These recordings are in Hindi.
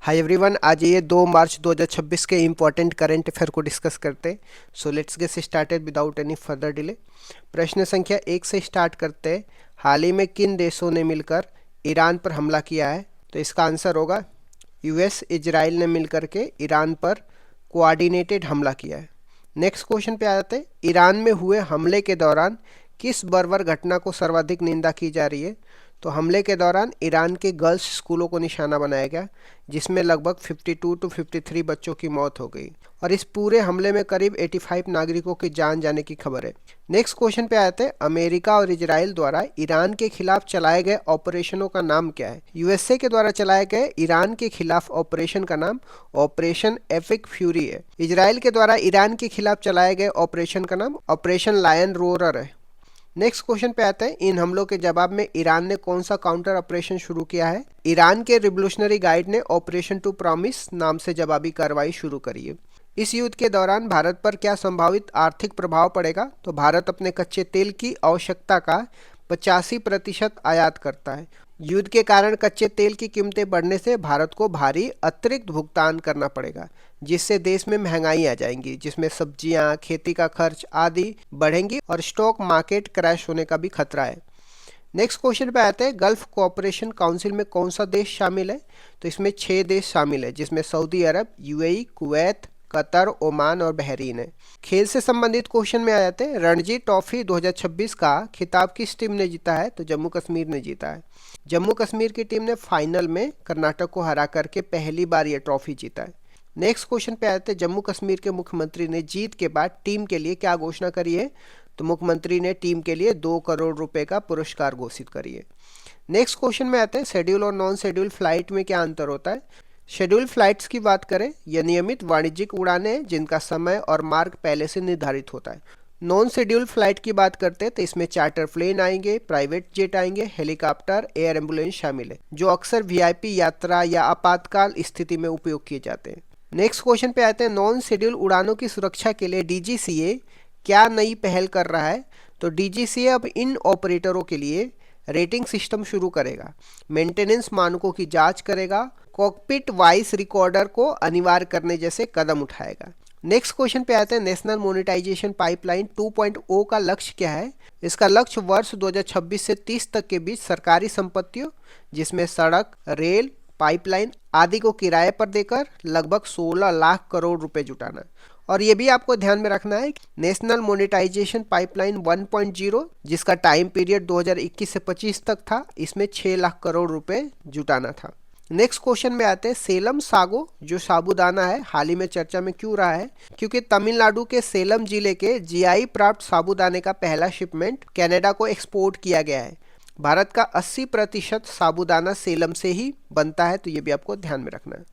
हाय एवरीवन, आज ये 2 मार्च 2026 के इम्पोर्टेंट करंट अफेयर को डिस्कस करते हैं। So let's get started without any further delay. प्रश्न संख्या 1 से स्टार्ट करते हैं। हाल ही में किन देशों ने मिलकर ईरान पर हमला किया है? तो इसका आंसर होगा यूएस, इजराइल ने मिलकर के ईरान पर कोऑर्डिनेटेड हमला किया है। नेक्स्ट क्वेश्चन पे आ जाते हैं। ईरान में हुए हमले के दौरान किस बर्बर घटना को सर्वाधिक निंदा की जा रही है? तो हमले के दौरान ईरान के गर्ल्स स्कूलों को निशाना बनाया गया, जिसमें लगभग 52 टू 53 बच्चों की मौत हो गई और इस पूरे हमले में करीब 85 नागरिकों की जान जाने की खबर है। नेक्स्ट क्वेश्चन पे आते हैं। अमेरिका और इजराइल द्वारा ईरान के खिलाफ चलाए गए ऑपरेशनों का नाम क्या है? यूएसए के द्वारा चलाए गए ईरान के खिलाफ ऑपरेशन का नाम ऑपरेशन एपिक फ्यूरी है। इजराइल के द्वारा ईरान के खिलाफ चलाए गए ऑपरेशन का नाम ऑपरेशन लायन रोरर है। नेक्स्ट क्वेश्चन पे आते हैं। इन हमलों के जवाब में ईरान ने कौन सा काउंटर ऑपरेशन शुरू किया है? ईरान के रिवोल्यूशनरी गार्ड ने ऑपरेशन टू प्रॉमिस नाम से जवाबी कार्रवाई शुरू करी है। इस युद्ध के दौरान भारत पर क्या संभावित आर्थिक प्रभाव पड़ेगा? तो भारत अपने कच्चे तेल की आवश्यकता का 85% आयात करता है। युद्ध के कारण कच्चे तेल की कीमतें बढ़ने से भारत को भारी अतिरिक्त भुगतान करना पड़ेगा, जिससे देश में महंगाई आ जाएंगी, जिसमें सब्जियां, खेती का खर्च आदि बढ़ेंगी और स्टॉक मार्केट क्रैश होने का भी खतरा है। नेक्स्ट क्वेश्चन पे आते हैं। गल्फ कोऑपरेशन काउंसिल में कौन सा देश शामिल है? तो इसमें 6 देश शामिल है, जिसमें सऊदी अरब, यूएई, कुवैत, कतर, ओमान और बहरीन है। खेल से संबंधित क्वेश्चन में आ जाते हैं। रणजी ट्रॉफी 2026 का खिताब किस टीम ने जीता है? तो जम्मू कश्मीर ने जीता है। जम्मू कश्मीर की टीम ने फाइनल में कर्नाटक को हरा करके पहली बार ये ट्रॉफी जीता है। नेक्स्ट क्वेश्चन पे आते हैं। जम्मू कश्मीर के मुख्यमंत्री ने जीत के बाद टीम के लिए क्या घोषणा करी है? तो मुख्यमंत्री ने टीम के लिए 2 करोड़ रुपए का पुरस्कार घोषित करी है। नेक्स्ट क्वेश्चन में आते हैं। शेड्यूल और नॉन शेड्यूल फ्लाइट में क्या अंतर होता है? शेड्यूल फ्लाइट्स की बात करें, यह नियमित वाणिज्यिक उड़ानें हैं जिनका समय और मार्ग पहले से निर्धारित होता है। नॉन शेड्यूल फ्लाइट की बात करते हैं तो इसमें चार्टर प्लेन आएंगे, प्राइवेट जेट आएंगे, हेलीकॉप्टर, एयर एम्बुलेंस शामिल है, जो अक्सर वीआईपी यात्रा या आपातकाल स्थिति में उपयोग किए जाते हैं। नेक्स्ट क्वेश्चन पे आते हैं। नॉन शेड्यूल उड़ानों की सुरक्षा के लिए डीजीसीए क्या नई पहल कर रहा है? तो डीजीसीए अब इन ऑपरेटरों के लिए रेटिंग सिस्टम शुरू करेगा, मेंटेनेंस मानकों की जांच करेगा, कॉकपिट वॉइस रिकॉर्डर को अनिवार्य करने जैसे कदम उठाएगा। नेक्स्ट क्वेश्चन पे आते हैं। नेशनल मोनेटाइजेशन पाइपलाइन 2.0 का लक्ष्य क्या है? इसका लक्ष्य वर्ष 2026 से 30 तक के बीच सरकारी संपत्तियों, जिसमें सड़क, रेल, पाइपलाइन आदि को किराए पर देकर लगभग 16 लाख करोड़ रुपए जुटाना। और ये भी आपको ध्यान में रखना है, नेशनल मोनेटाइजेशन पाइपलाइन 1.0 जिसका टाइम पीरियड 2021 से 25 तक था, इसमें 6 लाख करोड़ रुपए जुटाना था। नेक्स्ट क्वेश्चन में आते हैं। सेलम सागो जो साबूदाना है, हाल ही में चर्चा में क्यों रहा है? क्योंकि तमिलनाडु के सेलम जिले के जीआई प्राप्त साबूदाने का पहला शिपमेंट कनाडा को एक्सपोर्ट किया गया है। भारत का 80% साबूदाना सेलम से ही बनता है, तो ये भी आपको ध्यान में रखना है।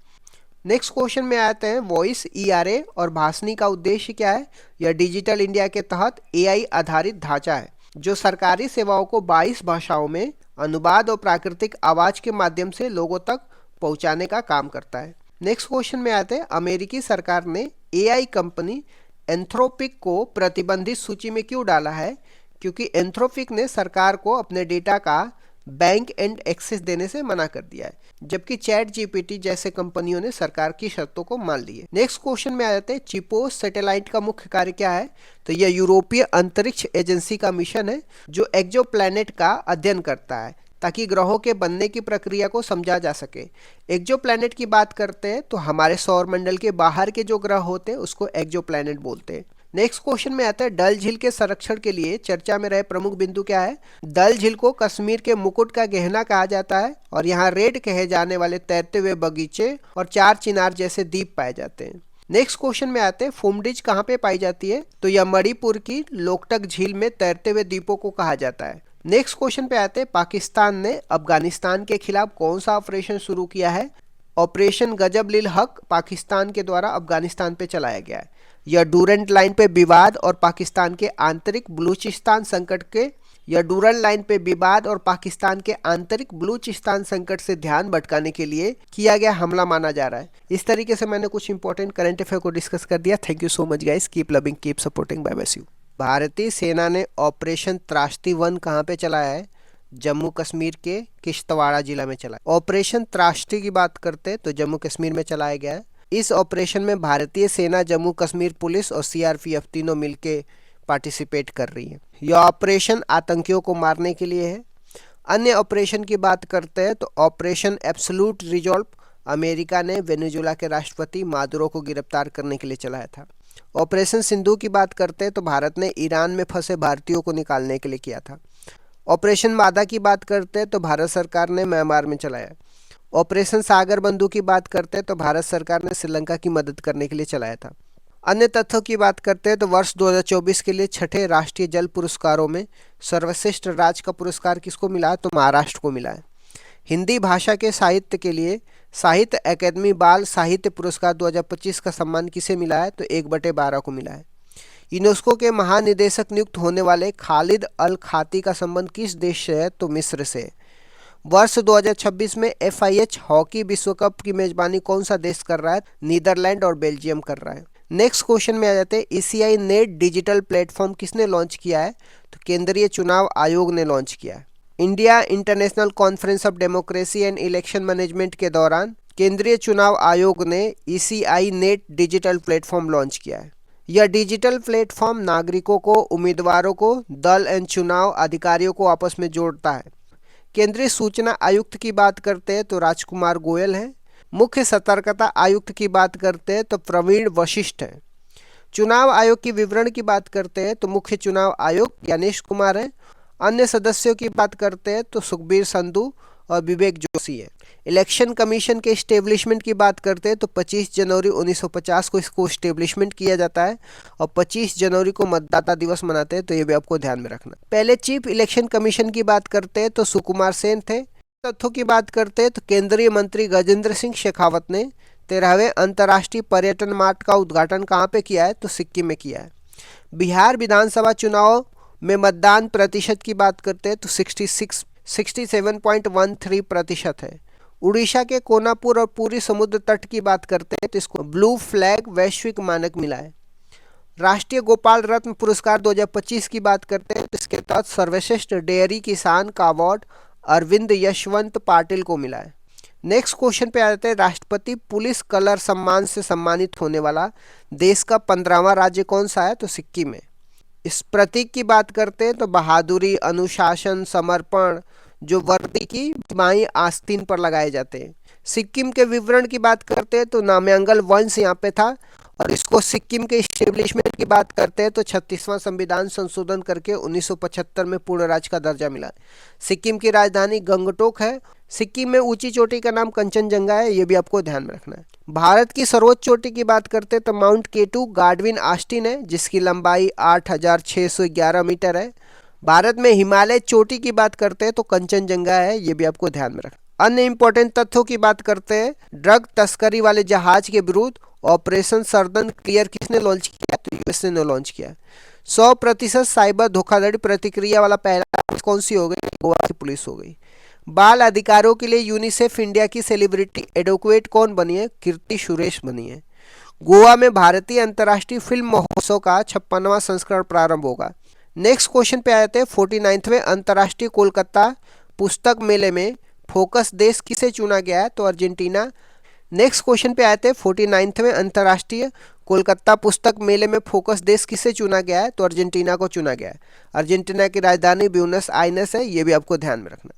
नेक्स्ट क्वेश्चन में आते हैं। वॉइस ईआरए और भाषणी का उद्देश्य क्या है? यह डिजिटल इंडिया के तहत एआई आधारित ढांचा है, जो सरकारी सेवाओं को 22 भाषाओं में अनुवाद और प्राकृतिक आवाज के माध्यम से लोगों तक पहुंचाने का काम करता है। नेक्स्ट क्वेश्चन में आते हैं। अमेरिकी सरकार ने एआई कंपनी एंथ्रोपिक को प्रतिबंधित सूची में क्यों डाला है? क्योंकि एंथ्रोपिक ने सरकार को अपने डेटा का बैंक एंड एक्सेस देने से मना कर दिया है, जबकि चैट जीपीटी जैसे कंपनियों ने सरकार की शर्तों को मान ली है। नेक्स्ट क्वेश्चन में आ जाते हैं। चिपोस सैटेलाइट का मुख्य कार्य क्या है? तो यह यूरोपीय अंतरिक्ष एजेंसी का मिशन है, जो एक्सोप्लैनेट का अध्ययन करता है ताकि ग्रहों के बनने की प्रक्रिया को समझा जा सके। एक्सोप्लैनेट की बात करते हैं तो हमारे सौरमंडल के बाहर के जो ग्रह होते हैं उसको एक्सोप्लैनेट बोलते हैं। नेक्स्ट क्वेश्चन में आता है। डल झील के संरक्षण के लिए चर्चा में रहे प्रमुख बिंदु क्या है? डल झील को कश्मीर के मुकुट का गहना कहा जाता है और यहाँ रेड कहे जाने वाले तैरते हुए बगीचे और 4 चिनार जैसे द्वीप पाए जाते हैं। नेक्स्ट क्वेश्चन में आते हैं। फुमडिज कहाँ पे पाई जाती है? तो यह मणिपुर की लोकटक झील में तैरते हुए द्वीपों को कहा जाता है। नेक्स्ट क्वेश्चन पे आते हैं। पाकिस्तान ने अफगानिस्तान के खिलाफ कौन सा ऑपरेशन शुरू किया है? ऑपरेशन गजब लिल हक पाकिस्तान के द्वारा अफगानिस्तान पे चलाया गया है। यह डूरंट लाइन पे विवाद और पाकिस्तान के आंतरिक बलूचिस्तान संकट के से ध्यान भटकाने के लिए किया गया हमला माना जा रहा है। इस तरीके से मैंने कुछ इंपॉर्टेंट करंट अफेयर को डिस्कस कर दिया। Thank you so much guys, keep loving, keep supporting, bye bye see you. भारतीय सेना ने ऑपरेशन त्रास्ती 1 कहाँ पे चलाया है? जम्मू कश्मीर के किश्तवाड़ा जिला में चला। ऑपरेशन त्राष्टी की बात करते हैं तो जम्मू कश्मीर में चलाया गया है। इस ऑपरेशन में भारतीय सेना, जम्मू कश्मीर पुलिस और सीआरपीएफ तीनों मिलके पार्टिसिपेट कर रही है। यह ऑपरेशन आतंकियों को मारने के लिए है। अन्य ऑपरेशन की बात करते हैं तो ऑपरेशन एब्सोल्यूट रिजॉल्व अमेरिका ने वेनेजुएला के राष्ट्रपति मादुरो को गिरफ्तार करने के लिए चलाया था। ऑपरेशन सिंधु की बात करते हैं तो भारत ने ईरान में फंसे भारतीयों को निकालने के लिए किया था। ऑपरेशन बाधा की बात करते हैं तो भारत सरकार ने म्यांमार में चलाया। ऑपरेशन सागर बंधु की बात करते हैं तो भारत सरकार ने श्रीलंका की मदद करने के लिए चलाया था। अन्य तथ्यों की बात करते हैं तो वर्ष 2024 के लिए छठे राष्ट्रीय जल पुरस्कारों में सर्वश्रेष्ठ राज्य का पुरस्कार किसको मिला है? तो महाराष्ट्र को मिला है। हिंदी भाषा के साहित्य के लिए साहित्य अकादमी बाल साहित्य पुरस्कार 2025 का सम्मान किसे मिला है? तो 1/12 को मिला है। यूनेस्को के महानिदेशक नियुक्त होने वाले खालिद अल खाती का संबंध किस देश से है? तो मिस्र से। वर्ष 2026 में FIH हॉकी विश्व कप की मेजबानी कौन सा देश कर रहा है? नीदरलैंड और बेल्जियम कर रहा है। नेक्स्ट क्वेश्चन में आ जाते हैं, ECI नेट डिजिटल प्लेटफॉर्म किसने लॉन्च किया है? तो केंद्रीय चुनाव आयोग ने लॉन्च किया है। India international conference of democracy and election management के दौरान केंद्रीय चुनाव आयोग ने ECI net digital platform launch किया है। यह डिजिटल प्लेटफॉर्म नागरिकों को, उम्मीदवारों को, दल एवं चुनाव अधिकारियों को आपस में जोड़ता है। केंद्रीय सूचना आयुक्त की बात करते हैं तो राजकुमार गोयल हैं। मुख्य सतर्कता आयुक्त की बात करते हैं तो प्रवीण वशिष्ठ हैं। चुनाव आयोग की विवरण की बात करते हैं तो मुख्य चुनाव आयुक्त ज्ञानेश कुमार हैं। अन्य सदस्यों की बात करते हैं तो सुखबीर संधू और विवेक जोशी है। इलेक्शन कमीशन के इस्टेब्लिशमेंट की बात करते हैं तो 25 जनवरी 1950 को इसको इस्टेब्लिशमेंट किया जाता है और 25 जनवरी को मतदाता दिवस मनाते हैं, तो ये भी आपको ध्यान में रखना। पहले चीफ इलेक्शन कमीशन की बात करते हैं तो सुकुमार सेन थे। तथ्यों की बात करते हैं तो केंद्रीय मंत्री गजेंद्र सिंह शेखावत ने 13वें अंतर्राष्ट्रीय पर्यटन मार्ट का उद्घाटन कहाँ पे किया है? तो सिक्किम में किया है। बिहार विधानसभा चुनाव में मतदान प्रतिशत की बात करते हैं तो 67.13% है। उड़ीसा के कोनापुर और पूरी समुद्र तट की बात करते हैं तो इसको ब्लू फ्लैग वैश्विक मानक मिला है। राष्ट्रीय गोपाल रत्न पुरस्कार 2025 की बात करते हैं तो इसके तहत सर्वश्रेष्ठ डेयरी किसान का अवार्ड अरविंद यशवंत पाटिल को मिला है। नेक्स्ट क्वेश्चन पे आ जाते हैं, राष्ट्रपति पुलिस कलर सम्मान से सम्मानित होने वाला देश का 15वां राज्य कौन सा है? तो सिक्किम है। इस प्रतीक की बात करते हैं तो बहादुरी, अनुशासन, समर्पण जो वर्दी की बाईं आस्तीन पर लगाए जाते हैं। सिक्किम के विवरण की बात करते हैं तो नामयांगल वंश यहाँ पे था और इसको सिक्किम के इस्टेब्लिशमेंट की बात करते हैं तो 36वां संविधान संशोधन करके 1975 में पूर्ण राज्य का दर्जा मिला। सिक्किम की राजधानी गंगटोक है। सिक्किम में ऊंची चोटी का नाम कंचनजंगा है, ये भी आपको ध्यान में रखना है। भारत की सर्वोच्च चोटी की बात करते हैं तो माउंट केटू गार्डविन आस्टिन है, जिसकी लंबाई 8611 मीटर है। भारत में हिमालय चोटी की बात करते हैं तो कंचनजंगा है, ये भी आपको ध्यान में रखना। अन्य इंपॉर्टेंट तथ्यों की बात करते हैं, ड्रग तस्करी वाले जहाज के विरुद्ध ऑपरेशन सर्दन क्लियर किसने लॉन्च किया? तो यूएसए ने लॉन्च किया। 100% साइबर धोखाधड़ी प्रतिक्रिया वाला पहला कौन सी हो गई? गोवा की पुलिस हो गई। बाल अधिकारों के लिए यूनिसेफ इंडिया की सेलिब्रिटी एडवोकेट कौन बनी है? कीर्ति सुरेश बनी है। गोवा में भारतीय अंतर्राष्ट्रीय फिल्म महोत्सव का 56वां संस्करण प्रारंभ होगा। नेक्स्ट क्वेश्चन पे आते हैं, 49वें अंतर्राष्ट्रीय कोलकाता पुस्तक मेले में फोकस देश किसे चुना गया है? तो अर्जेंटीना। नेक्स्ट क्वेश्चन पे आते हैं, 49वें अंतर्राष्ट्रीय कोलकाता पुस्तक मेले में फोकस देश किसे चुना गया है? तो अर्जेंटीना को चुना गया है। अर्जेंटीना की राजधानी ब्यूनस आयर्स है, ये भी आपको ध्यान में रखना।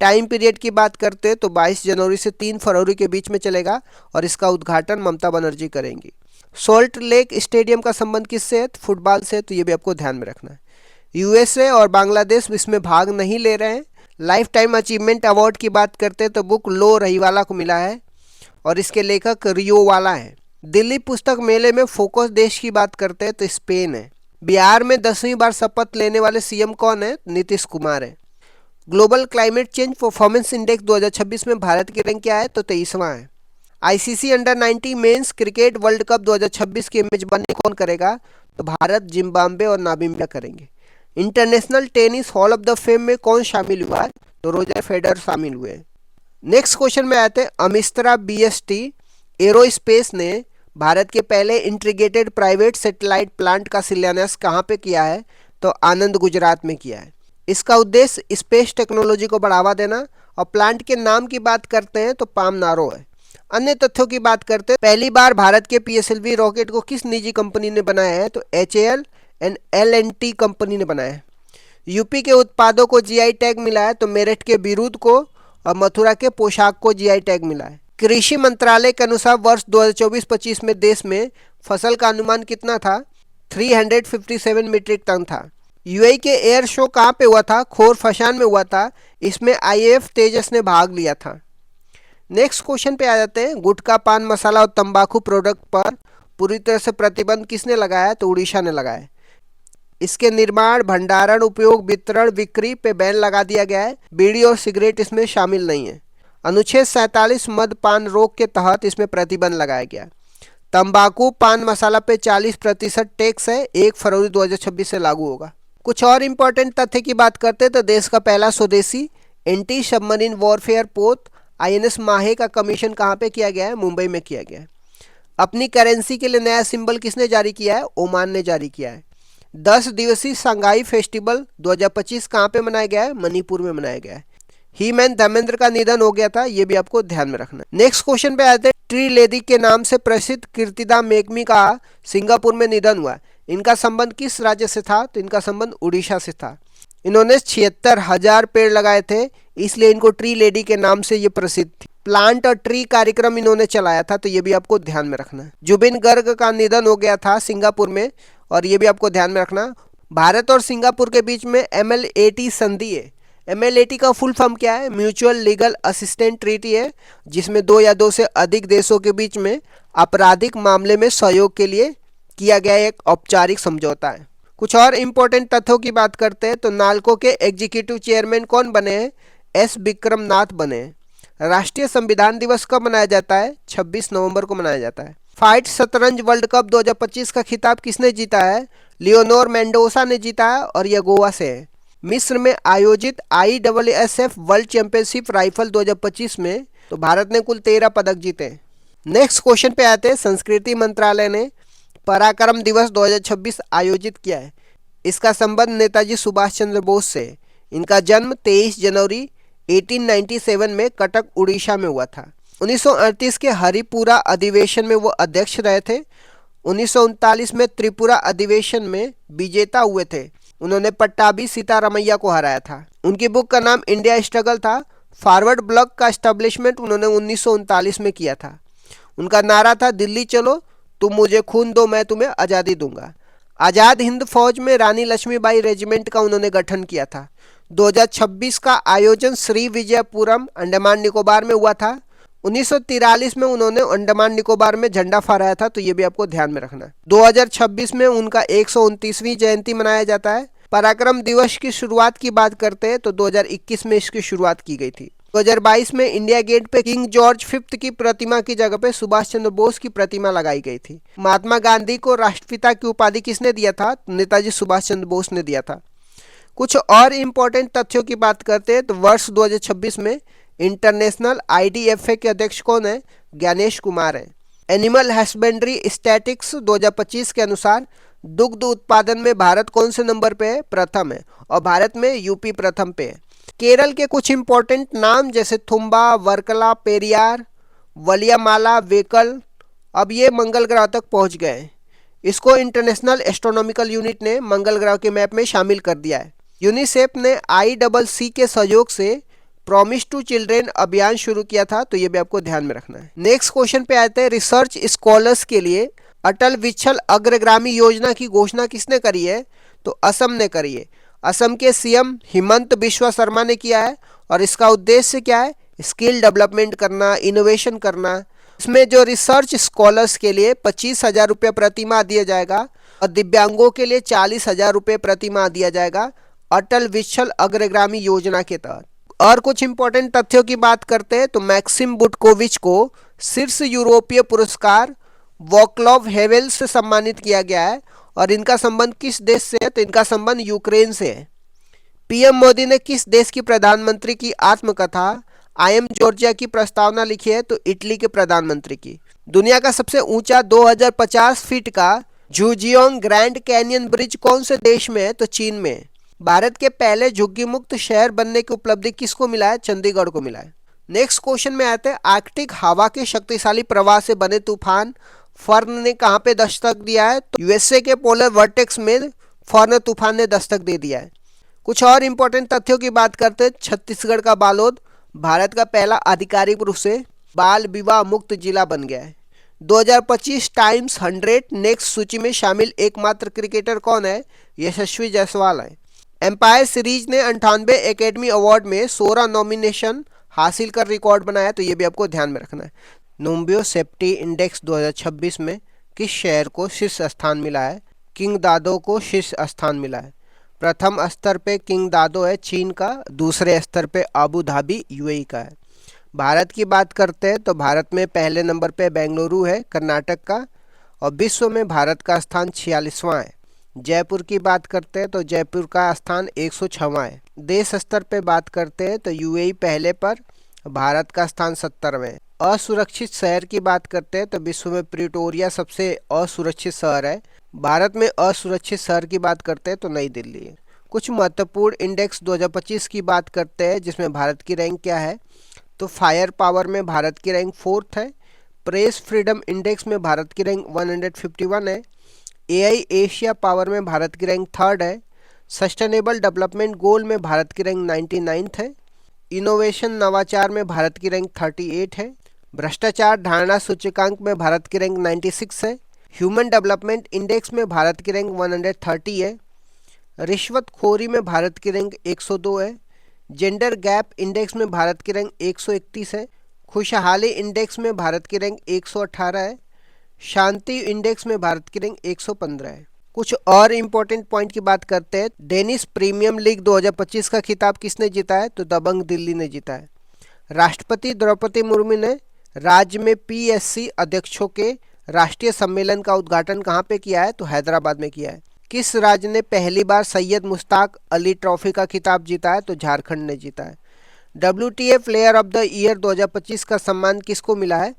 टाइम पीरियड की बात करते हैं तो 22 जनवरी से 3 फरवरी के बीच में चलेगा और इसका उद्घाटन ममता बनर्जी करेंगी। सॉल्ट लेक स्टेडियम का संबंध किससे है? फुटबॉल से, तो ये भी आपको ध्यान में रखना है। यूएसए और बांग्लादेश इसमें भाग नहीं ले रहे हैं। लाइफ टाइम अचीवमेंट अवार्ड की बात करते हैं तो बुक लो रहीवाला को मिला है और इसके लेखक रियो वाला है। दिल्ली पुस्तक मेले में फोकस देश की बात करते हैं तो स्पेन है। बिहार में 10वीं बार शपथ लेने वाले सीएम कौन है? नीतीश कुमार है। Global climate change performance index 2026 में भारत की रैंक क्या है? तो 23वां है। ICC under 90 men's cricket world cup 2026 की मेजबानी कौन करेगा? तो भारत, जिम्बाब्वे और नामीबिया करेंगे। International tennis hall of the fame में कौन शामिल हुआ है? तो रोजर फेडरर शामिल हुए। नेक्स्ट क्वेश्चन में आते हैं, अमिस्त्रा बीएसटी एरोस्पेस ने भारत के पहले इंटीग्रेटेड प्राइवेट सैटेलाइट प्लांट का शिलान्यास कहाँ पे किया है? तो आनंद, गुजरात में किया है। इसका उद्देश्य स्पेस टेक्नोलॉजी को बढ़ावा देना। और प्लांट के नाम की बात करते हैं तो पाम नारो है। अन्य तथ्यों की बात करते हैं, पहली बार भारत के पीएसएलवी रॉकेट को किस निजी कंपनी ने बनाया है, तो एचएएल एंड एल&टी कंपनी ने बनाया है। यूपी के उत्पादों को जीआई टैग मिला है, तो मेरठ के बिरूद को और मथुरा के पोशाक को जीआई टैग मिला है। कृषि मंत्रालय के अनुसार वर्ष 2024-25 में देश में फसल का अनुमान कितना था, 357 मीट्रिक टन था। यूएई के एयर शो कहाँ पे हुआ था, खोरफशान में हुआ था। इसमें आईएएफ तेजस ने भाग लिया था। नेक्स्ट क्वेश्चन पे आ जाते हैं, गुटखा, पान मसाला और तंबाकू प्रोडक्ट पर पूरी तरह से प्रतिबंध किसने लगाया, तो उड़ीसा ने लगाया। इसके निर्माण, भंडारण, उपयोग, वितरण, बिक्री पे बैन लगा दिया गया है। बीड़ी और सिगरेट इसमें शामिल नहीं है। अनुच्छेद 47 मद्यपान रोग के तहत इसमें प्रतिबंध लगाया गया। तंबाकू, पान मसाला पे 40% टैक्स है, 1 फरवरी 2026 से लागू होगा। कुछ और इंपॉर्टेंट तथ्य की बात करते हैं तो देश का पहला स्वदेशी एंटी सबमरीन वॉरफेयर पोत आईएनएस माहे का कमीशन कहाँ पे किया गया है, मुंबई में किया गया है। अपनी करेंसी के लिए नया सिंबल किसने जारी किया है, ओमान ने जारी किया है। 10 दिवसीय संगाई फेस्टिवल 2025 कहाँ पे मनाया गया है, मणिपुर में मनाया गया है। ही मैन धर्मेंद्र का निधन हो गया था, ये भी आपको ध्यान में रखना। नेक्स्ट क्वेश्चन पे आते हैं, ट्री लेडी के नाम से प्रसिद्ध कीर्तिदा मेघमी का सिंगापुर में निधन हुआ। इनका संबंध किस राज्य से था, तो इनका संबंध उड़ीसा से था। इन्होंने 76,000 पेड़ लगाए थे, इसलिए इनको ट्री लेडी के नाम से ये प्रसिद्ध थी। प्लांट और ट्री कार्यक्रम इन्होंने चलाया था, तो ये भी आपको ध्यान में रखना है। जुबिन गर्ग का निधन हो गया था सिंगापुर में, और ये भी आपको ध्यान में रखना। भारत और सिंगापुर के बीच में MLAT संधि है। MLAT का फुल फॉर्म क्या है, म्यूचुअल लीगल असिस्टेंट ट्रीटी है, जिसमें 2 या 2 से अधिक देशों के बीच में आपराधिक मामले में सहयोग के लिए किया गया एक औपचारिक समझौता है। कुछ और इम्पोर्टेंट तथ्यों की बात करते हैं तो नाल्को के एग्जीक्यूटिव चेयरमैन कौन बने हैं, S विक्रमनाथ बने हैं। राष्ट्रीय संविधान दिवस कब मनाया जाता है, 26 नवंबर को मनाया जाता है। फाइट शतरंज वर्ल्ड कप 2025 का खिताब किसने जीता है, लियोनोर मेंडोसा ने जीता है, और यह गोवा से है। मिस्र में आयोजित ISSF वर्ल्ड चैंपियनशिप राइफल 2025 में तो भारत ने कुल 13 पदक जीते। नेक्स्ट क्वेश्चन पे आते हैं, संस्कृति मंत्रालय ने पराक्रम दिवस 2026 आयोजित किया है। इसका संबंध नेताजी सुभाष चंद्र बोस से। इनका जन्म 23 जनवरी 1897 में कटक उड़ीसा में हुआ था। 1938 के हरिपुरा अधिवेशन में वो अध्यक्ष रहे थे। 1939 में त्रिपुरा अधिवेशन में विजेता हुए थे। उन्होंने पट्टाभी सीतारामैया को हराया था। उनकी बुक का नाम इंडिया स्ट्रगल था। फॉरवर्ड ब्लॉक का एस्टेब्लिशमेंट उन्होंने 1939 में किया था। उनका नारा था, दिल्ली चलो, तुम मुझे खून दो, मैं तुम्हें आज़ादी दूंगा। आज़ाद हिंद फौज में रानी लक्ष्मीबाई रेजिमेंट का उन्होंने गठन किया था। 2026 का आयोजन श्री विजयपुरम अंडमान निकोबार में हुआ था। 1943 में उन्होंने अंडमान निकोबार में झंडा फहराया था, तो ये भी आपको ध्यान में रखना है। 2026 में उनका 129वीं जयंती मनाया जाता है। पराक्रम दिवस की शुरुआत की बात करते हैं तो 2021 में इसकी शुरुआत की गई थी। 2022 में इंडिया गेट पे किंग जॉर्ज फिफ्थ की प्रतिमा की जगह पे सुभाष चंद्र बोस की प्रतिमा लगाई गई थी। महात्मा गांधी को राष्ट्रपिता की उपाधि किसने दिया था, नेताजी सुभाष चंद्र बोस ने दिया था। कुछ और इम्पोर्टेंट तथ्यों की बात करते हैं तो वर्ष 2026 में इंटरनेशनल IDFA के अध्यक्ष कौन है, ज्ञानेश कुमार हैं। एनिमल हस्बेंड्री स्टैटिक्स 2025 के अनुसार दुग्ध उत्पादन में भारत कौन से नंबर पे है, प्रथम है, और भारत में यूपी प्रथम पे है। केरल के कुछ इंपॉर्टेंट नाम जैसे थुम्बा, वर्कला, पेरियार, वलियामाला, वेकल अब ये मंगल ग्रह तक पहुंच गए हैं। इसको इंटरनेशनल एस्ट्रोनॉमिकल यूनिट ने मंगल ग्रह के मैप में शामिल कर दिया है। यूनिसेफ ने ICC के सहयोग से प्रॉमिस टू चिल्ड्रेन अभियान शुरू किया था, तो ये भी आपको ध्यान में रखना है। नेक्स्ट क्वेश्चन पे आते हैं, रिसर्च स्कॉलर्स के लिए अटल विच्छल अग्रगामी योजना की घोषणा किसने करी है, तो असम ने करी है। असम के CM हिमंत बिश्वा शर्मा ने किया है, और इसका उद्देश्य क्या है, स्किल डेवलपमेंट करना, इनोवेशन करना। इसमें जो रिसर्च स्कॉलर्स के लिए 25,000 रुपये प्रति माह दिया जाएगा, और दिव्यांगों के लिए 40,000 रुपये प्रति माह दिया जाएगा अटल विच्छल अग्रगामी योजना के तहत। और कुछ इंपॉर्टेंट तथ्यों की बात करते हैं तो मैक्सिम बुटकोविच को शीर्ष यूरोपीय पुरस्कार वॉक्लाव हेवेल से सम्मानित किया गया है, और इनका संबंध किस देश से है, तो इनका संबंध यूक्रेन से है। PM मोदी ने किस देश की प्रधानमंत्री की आत्मकथा आई एम जॉर्जिया की प्रस्तावना लिखी है, तो इटली के प्रधानमंत्री की। दुनिया का सबसे ऊंचा 2050 फीट का जूजियोंग ग्रैंड कैनियन ब्रिज कौन से देश में है, तो चीन में है। भारत के पहले झुग्गी मुक्त शहर बनने की उपलब्धि किसको मिला है? चंडीगढ़ को मिला है। नेक्स्ट क्वेश्चन में आते हैं, आर्कटिक हवा के शक्तिशाली प्रवाह से बने तूफान फर्न ने कहां पे दस्तक दिया है? तो यूएसए के पोलर वर्टेक्स में फर्न तूफान ने दस्तक दे दिया है। कुछ और इंपॉर्टेंट तथ्यों की बात करते हैं, छत्तीसगढ़ का बालोद भारत का पहला आधिकारिक रूप से बाल विवाह मुक्त जिला बन गया है। 2025 टाइम्स 100 नेक्स्ट सूची में शामिल एकमात्र क्रिकेटर कौन है? यशस्वी जायसवाल है। एम्पायर सीरीज ने 98 एकेडमी अवार्ड में 16 नॉमिनेशन हासिल कर रिकॉर्ड बनाया, तो ये भी आपको ध्यान में रखना है। नोम्बियो सेफ्टी इंडेक्स 2026 में किस शहर को शीर्ष स्थान मिला है? किंग दादो को शीर्ष स्थान मिला है। प्रथम स्तर पे किंग दादो है चीन का, दूसरे स्तर पे अबू धाबी यूएई का है। भारत की बात करते हैं तो भारत में पहले नंबर पे बेंगलुरु है कर्नाटक का, और विश्व में भारत का स्थान 46वां है। जयपुर की बात करते हैं तो जयपुर का स्थान 106वां है। देश स्तर पे बात करते हैं तो यूएई पहले पर, भारत का स्थान 70वें है। असुरक्षित शहर की बात करते हैं तो विश्व में प्रिटोरिया सबसे असुरक्षित शहर है। भारत में असुरक्षित शहर की बात करते हैं तो नई दिल्ली है। कुछ महत्वपूर्ण इंडेक्स 2025 की बात करते हैं जिसमें भारत की रैंक क्या है? तो फायर पावर में भारत की रैंक 4th है। प्रेस फ्रीडम इंडेक्स में भारत की रैंक 151 है। एआई एशिया पावर में भारत की रैंक 3rd है। सस्टेनेबल डेवलपमेंट गोल में भारत की रैंक 99th है। इनोवेशन नवाचार में भारत की रैंक 38 है। भ्रष्टाचार धारणा सूचकांक में भारत की रैंक 96 है। ह्यूमन डेवलपमेंट इंडेक्स में भारत की रैंक 130 है। रिश्वतखोरी में भारत की रैंक 102 है। जेंडर गैप इंडेक्स में भारत की रैंक 131 है। खुशहाली इंडेक्स में भारत की रैंक 118 है। शांति इंडेक्स में भारत की रैंक 115 है। कुछ और इम्पोर्टेंट पॉइंट की बात करते हैं, डेनिश प्रीमियम लीग 2025 का खिताब किसने जीता है? तो दबंग दिल्ली ने जीता है। राष्ट्रपति द्रौपदी मुर्मू ने राज्य में पीएससी अध्यक्षों के राष्ट्रीय सम्मेलन का उद्घाटन कहाँ पे किया है? तो हैदराबाद में किया है। किस राज्य ने पहली बार सैयद मुश्ताक अली ट्रॉफी का खिताब जीता है? तो झारखंड ने जीता है। WTA player of the year 2025 का सम्मान किसको मिला है?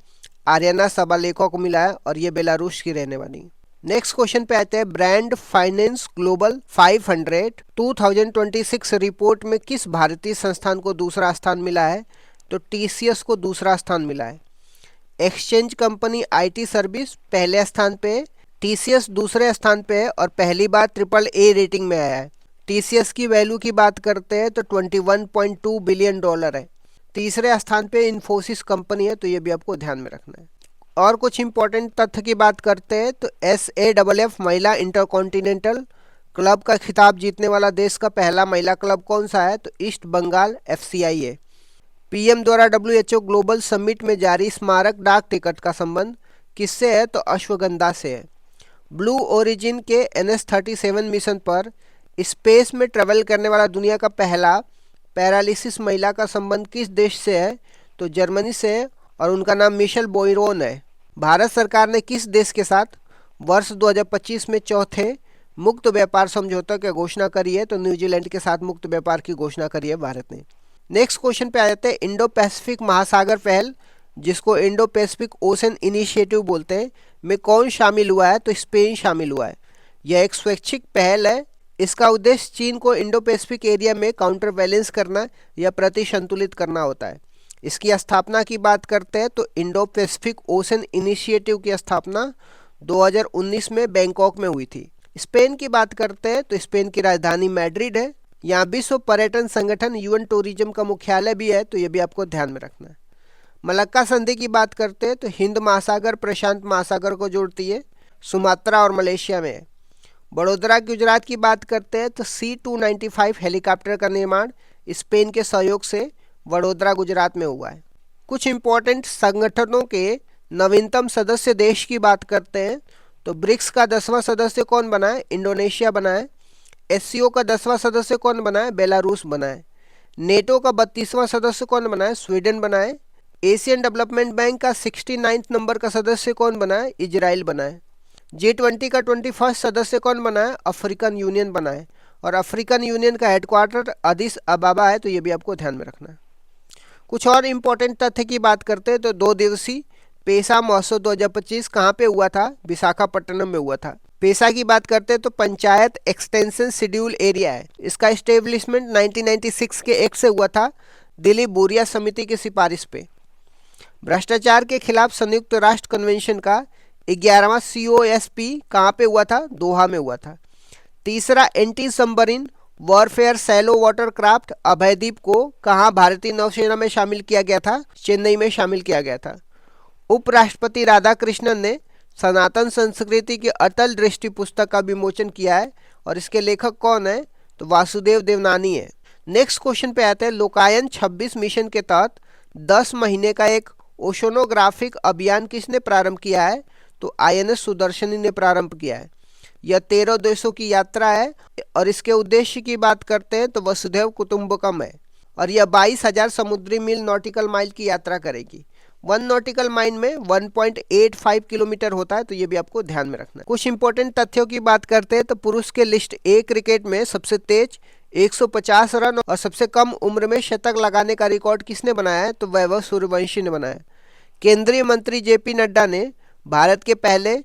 आर्याना सबालेको को मिला है, और ये बेलारूस की रहने वाली। नेक्स्ट क्वेश्चन पे आते हैं, ब्रांड फाइनेंस ग्लोबल 500 2026 रिपोर्ट में किस भारतीय संस्थान को दूसरा स्थान मिला है? तो टीसीएस को दूसरा स्थान मिला है। एक्सचेंज कंपनी आईटी सर्विस पहले स्थान पे है, टीसीएस दूसरे स्थान पे है, और पहली बार AAA रेटिंग में आया है। टीसीएस की वैल्यू की बात करते हैं तो $21.2 बिलियन है। तीसरे स्थान पे इन्फोसिस कंपनी है, तो ये भी आपको ध्यान में रखना है। और कुछ इंपॉर्टेंट तथ्य की बात करते हैं तो SAFF महिला इंटरकॉन्टिनेंटल क्लब का खिताब जीतने वाला देश का पहला महिला क्लब कौन सा है? तो ईस्ट बंगाल FCI है। पीएम द्वारा WHO ग्लोबल समिट में जारी स्मारक डाक टिकट का संबंध किससे है? तो अश्वगंधा से है। ब्लू ओरिजिन के NS-37 मिशन पर स्पेस में ट्रेवल करने वाला दुनिया का पहला पैरालिसिस महिला का संबंध किस देश से है? तो जर्मनी से है, और उनका नाम मिशेल बोइरोन है। भारत सरकार ने किस देश के साथ वर्ष 2025 में चौथे मुक्त व्यापार समझौता की घोषणा करी है? तो न्यूजीलैंड के साथ मुक्त व्यापार की घोषणा करी है भारत ने। नेक्स्ट क्वेश्चन पे आ जाते हैं, इंडो पैसिफिक महासागर पहल जिसको इंडो पैसिफिक ओशन इनिशिएटिव बोलते हैं में कौन शामिल हुआ है? तो स्पेन शामिल हुआ है। यह एक स्वैच्छिक पहल है। इसका उद्देश्य चीन को इंडो पैसिफिक एरिया में काउंटर बैलेंस करना या प्रतिसंतुलित करना होता है। इसकी स्थापना की बात करते हैं तो इंडो पैसिफिक ओशन इनिशिएटिव की स्थापना 2019 में बैंकॉक में हुई थी। स्पेन की बात करते हैं तो स्पेन की राजधानी मैड्रिड है। यहाँ विश्व पर्यटन संगठन UN टूरिज्म का मुख्यालय भी है, तो ये भी आपको ध्यान में रखना है। मलक्का संधि की बात करते हैं तो हिंद महासागर प्रशांत महासागर को जोड़ती है, सुमात्रा और मलेशिया में है। बड़ोदरा गुजरात की बात करते हैं तो C-295 हेलीकॉप्टर का निर्माण स्पेन के सहयोग से वडोदरा गुजरात में हुआ है। कुछ इंपॉर्टेंट संगठनों के नवीनतम सदस्य देश की बात करते हैं तो ब्रिक्स का 10वां सदस्य कौन बना है? इंडोनेशिया बना है। SCO का 10वां सदस्य कौन बना है? बेलारूस बना है। नेटो का 32वां सदस्य कौन बना है? स्वीडन बना है। एशियन डेवलपमेंट बैंक का 69 नंबर का सदस्य कौन बना है? इजराइल बना है। G20 का 21 सदस्य कौन बना है? अफ्रीकन यूनियन बना है, और अफ्रीकन यूनियन का हेडक्वार्टर अदिस अबाबा है, तो ये भी आपको ध्यान में रखना है। कुछ और इम्पोर्टेंट तथ्य की बात करते हैं तो 2 दिवसीय पेशा महोत्सव 2025 कहाँ पे हुआ था? विशाखापट्टनम में हुआ था। पेशा की बात करते हैं तो पंचायत एक्सटेंशन शेड्यूल एरिया है। इसका इस्टेब्लिशमेंट 1996 के एक्ट से हुआ था, दिल्ली बोरिया समिति की सिफारिश पे। भ्रष्टाचार के खिलाफ संयुक्त राष्ट्र कन्वेंशन का 11वां COSP कहाँ पे हुआ था? दोहा में हुआ था। तीसरा, anti submarine warfare shallow water craft Abhaydeep को कहाँ भारतीय नौसेना में शामिल किया गया था? चेन्नई में शामिल किया गया था। उपराष्ट्रपति राधाकृष्णन ने सनातन संस्कृति की अटल दृष्टि पुस्तक का विमोचन किया है और इसके लेखक कौन है? तो वासुदेव देवनानी है। नेक्स्ट क्वेश्चन पे आते हैं। लोकायन 26 मिशन के तहत 10 महीने का एक ओशोनोग्राफिक अभियान किसने प्रारंभ किया है? तो INS सुदर्शनी ने प्रारंभ किया है। यह 13 देशों की यात्रा है और इसके उद्देश्य की बात करते हैं तो वसुधैव कुटुंबकम है और यह 22,000 समुद्री मील नॉटिकल माइल की यात्रा करेगी। 1 नॉटिकल माइल में 1.85 किलोमीटर होता है, तो ये भी आपको ध्यान में रखना है। कुछ इंपॉर्टेंट तथ्यों की बात करते हैं तो पुरुष के लिस्ट ए क्रिकेट में सबसे तेज 150 रन और सबसे कम उम्र में शतक लगाने का रिकॉर्ड किसने बनाया है? तो वैभव सूर्यवंशी ने बनाया। केंद्रीय मंत्री JP नड्डा ने भारत के पहले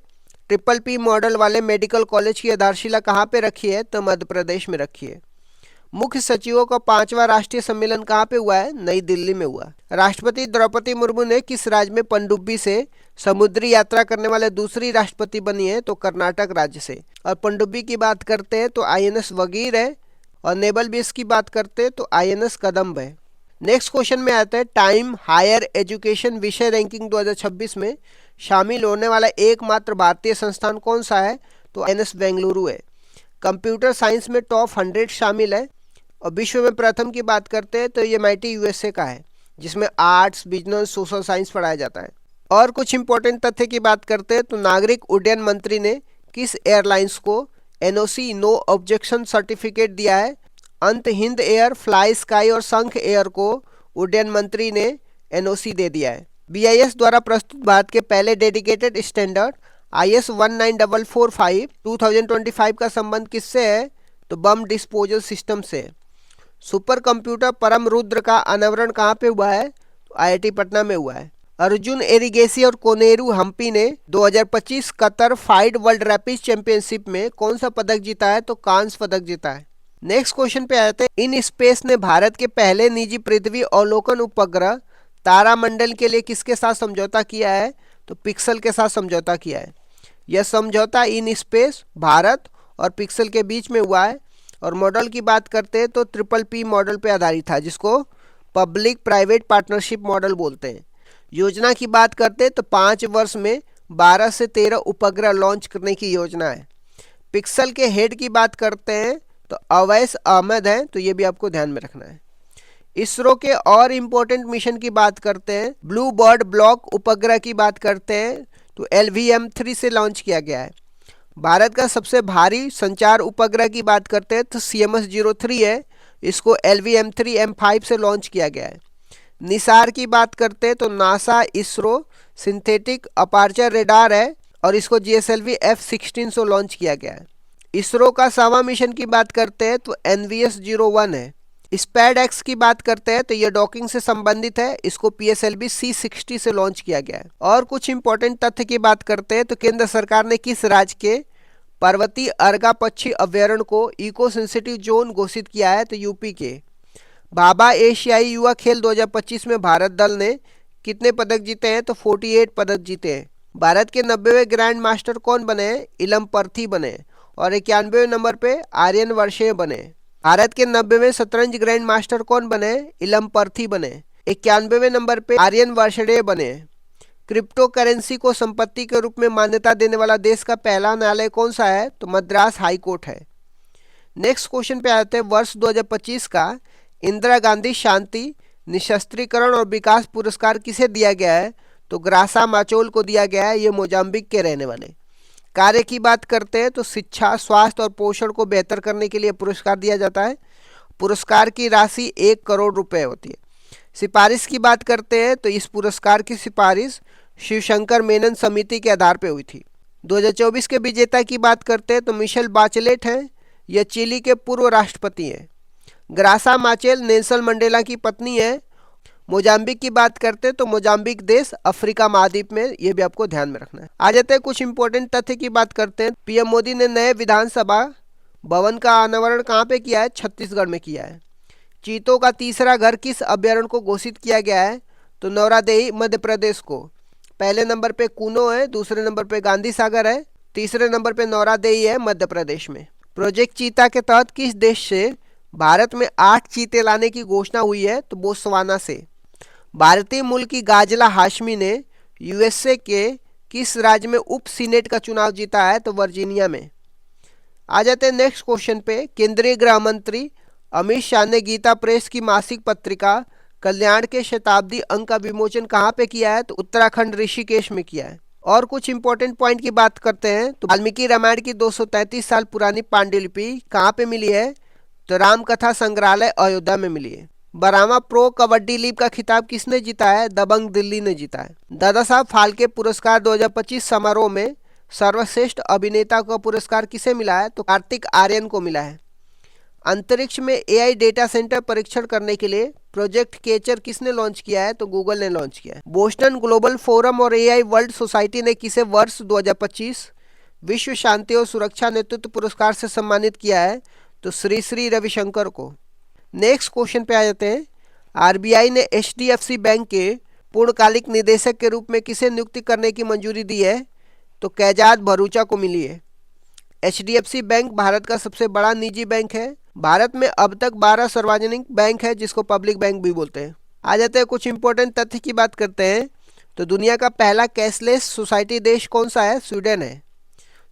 PPP मॉडल वाले मेडिकल कॉलेज की आधारशिला कहाँ पे रखी है? तो मध्य प्रदेश में रखी है। मुख्य सचिवों का 5वां राष्ट्रीय सम्मेलन कहाँ पे हुआ है? नई दिल्ली में हुआ। राष्ट्रपति द्रौपदी मुर्मू ने किस राज्य में पनडुब्बी से समुद्री यात्रा करने वाले दूसरी राष्ट्रपति बनी है? तो कर्नाटक राज्य से। और पनडुब्बी की बात करते हैं तो INS वगीर है और नेवल बेस की बात करते हैं तो INS कदम्ब है। नेक्स्ट क्वेश्चन में आता है, टाइम हायर एजुकेशन विषय रैंकिंग 2026 में शामिल होने वाला एकमात्र भारतीय संस्थान कौन सा है? तो INS बेंगलुरु है। कंप्यूटर साइंस में टॉप 100 शामिल है और विश्व में प्रथम की बात करते हैं तो ये MIT USA का है, जिसमें आर्ट्स, बिजनेस, सोशल साइंस पढ़ाया जाता है। और कुछ इंपॉर्टेंट तथ्य की बात करते हैं तो नागरिक उड्डयन मंत्री ने किस एयरलाइंस को NOC नो ऑब्जेक्शन सर्टिफिकेट दिया है? अंत हिंद एयर, फ्लाई स्काई और संख एयर को उड्डयन मंत्री ने NOC दे दिया है। BIS द्वारा प्रस्तुत भारत के पहले डेडिकेटेड स्टैंडर्ड IS 19445 2025 का संबंध किससे है? तो बम डिस्पोजल सिस्टम से। सुपर कंप्यूटर परम रुद्र का अनावरण कहाँ पे हुआ है? तो IIT पटना में हुआ है। अर्जुन एरिगेसी और कोनेरू हम्पी ने 2025 Qatar FIDE world rapid championship में कौन सा पदक जीता है? तो कांस्य पदक जीता है। नेक्स्ट क्वेश्चन पे आते हैं। इन स्पेस ने भारत के पहले निजी पृथ्वी अवलोकन उपग्रह तारामंडल के लिए किसके साथ समझौता किया है? तो पिक्सल के साथ समझौता किया है। यह समझौता इन स्पेस, भारत और पिक्सल के बीच में हुआ है और मॉडल की बात करते हैं तो PPP मॉडल पे आधारित था, जिसको पब्लिक प्राइवेट पार्टनरशिप मॉडल बोलते हैं। योजना की बात करते हैं तो 5 वर्ष में 12 से 13 उपग्रह लॉन्च करने की योजना है। पिक्सल के हेड की बात करते हैं तो अवैस अहमद हैं, तो ये भी आपको ध्यान में रखना है। इसरो के और इम्पोर्टेंट मिशन की बात करते हैं, ब्लू बर्ड ब्लॉक उपग्रह की बात करते हैं तो LVM-3 से लॉन्च किया गया है। भारत का सबसे भारी संचार उपग्रह की बात करते हैं तो CMS-03 है, इसको LVM-3 M5 से लॉन्च किया गया है। निसार की बात करते हैं तो NASA ISRO synthetic aperture radar है और इसको GSLV F-16 से लॉन्च किया गया है। इसरो का 7वां मिशन की बात करते हैं तो NVS-01 है। SPAD-X की बात करते हैं तो यह डॉकिंग से संबंधित है, इसको PSLV C-60 से लॉन्च किया गया है। और कुछ इंपॉर्टेंट तथ्य की बात करते हैं तो केंद्र सरकार ने किस राज्य के पर्वतीय अर्गा पक्षी अभ्यारण्य को इको सेंसिटिव जोन घोषित किया है? तो यूपी के। भाभा एशियाई युवा खेल 2025 में भारत दल ने कितने पदक जीते हैं? तो 48 पदक जीते हैं। भारत के 90वें ग्रैंड मास्टर कौन बने हैं? इलम पर्थी बने और 91वें नंबर पे आर्यन वर्षे बने। भारत के 90वें शतरंज ग्रैंड मास्टर कौन बने? इलम पर्थी बने। 91वें नंबर पे आर्यन वर्षडे बने। क्रिप्टो करेंसी को संपत्ति के रूप में मान्यता देने वाला देश का पहला न्यायालय कौन सा है? तो मद्रास हाई कोर्ट है। नेक्स्ट क्वेश्चन पे आते हैं। वर्ष 2025 का इंदिरा गांधी शांति, निशस्त्रीकरण और विकास पुरस्कार किसे दिया गया है? तो ग्रासा माचोल को दिया गया है, ये मोजाम्बिक के रहने वाले। कार्य की बात करते हैं तो शिक्षा, स्वास्थ्य और पोषण को बेहतर करने के लिए पुरस्कार दिया जाता है। पुरस्कार की राशि 1 करोड़ रुपए होती है। सिफारिश की बात करते हैं तो इस पुरस्कार की सिफारिश शिवशंकर मेनन समिति के आधार पर हुई थी। 2024 के विजेता की बात करते हैं तो मिशेल बाचेलेट हैं, यह चिली के पूर्व राष्ट्रपति हैं। ग्रासा माचेल नेल्सन मंडेला की पत्नी है मोजाम्बिक की बात करते हैं तो मोजाम्बिक देश अफ्रीका महाद्वीप में, ये भी आपको ध्यान में रखना है। आ जाते हैं कुछ इंपॉर्टेंट तथ्य की बात करते हैं। पीएम मोदी ने नए विधानसभा भवन का अनावरण कहाँ पे किया है? छत्तीसगढ़ में किया है। चीतों का तीसरा घर किस अभ्यारण्य को घोषित किया गया है? तो नौरादेही मध्य प्रदेश को। पहले नंबर पे कूनो है, दूसरे नंबर पे गांधी सागर है, तीसरे नंबर पे नौरादेही है मध्य प्रदेश में। प्रोजेक्ट चीता के तहत किस देश से भारत में 8 चीते लाने की घोषणा हुई है? तो बोत्सवाना से। भारतीय मूल की गाजला हाशमी ने यूएसए के किस राज्य में उप सीनेट का चुनाव जीता है? तो वर्जीनिया में। आ जाते हैं नेक्स्ट क्वेश्चन पे। केंद्रीय गृह मंत्री अमित शाह ने गीता प्रेस की मासिक पत्रिका कल्याण के शताब्दी अंक का विमोचन कहाँ पे किया है? तो उत्तराखंड ऋषिकेश में किया है। और कुछ इंपॉर्टेंट पॉइंट की बात करते हैं तो वाल्मीकि रामायण की 233 साल पुरानी पांडुलिपि कहाँ पे मिली है? तो रामकथा संग्रहालय अयोध्या में मिली है। बरामा प्रो कबड्डी लीग का खिताब किसने जीता है? दबंग दिल्ली ने जीता है। दादा साहब फाल्के पुरस्कार 2025 समारोह में सर्वश्रेष्ठ अभिनेता का पुरस्कार किसे मिला है? तो कार्तिक आर्यन को मिला है। अंतरिक्ष में एआई डेटा सेंटर परीक्षण करने के लिए प्रोजेक्ट केचर किसने लॉन्च किया है? तो गूगल ने लॉन्च किया है। बोस्टन ग्लोबल फोरम और एआई वर्ल्ड सोसाइटी ने किसे वर्ष 2025 विश्व शांति और सुरक्षा नेतृत्व पुरस्कार से सम्मानित किया है? तो श्री श्री रविशंकर को। नेक्स्ट क्वेश्चन पे आ जाते हैं। आरबीआई ने एचडीएफसी बैंक के पूर्णकालिक निदेशक के रूप में किसे नियुक्ति करने की मंजूरी दी है? तो कैजाद भरूचा को मिली है। एचडीएफसी बैंक भारत का सबसे बड़ा निजी बैंक है। भारत में अब तक 12 सार्वजनिक बैंक है जिसको पब्लिक बैंक भी बोलते हैं। आ जाते हैं कुछ इंपॉर्टेंट तथ्य की बात करते हैं तो दुनिया का पहला कैशलेस सोसाइटी देश कौन सा है? स्वीडन है।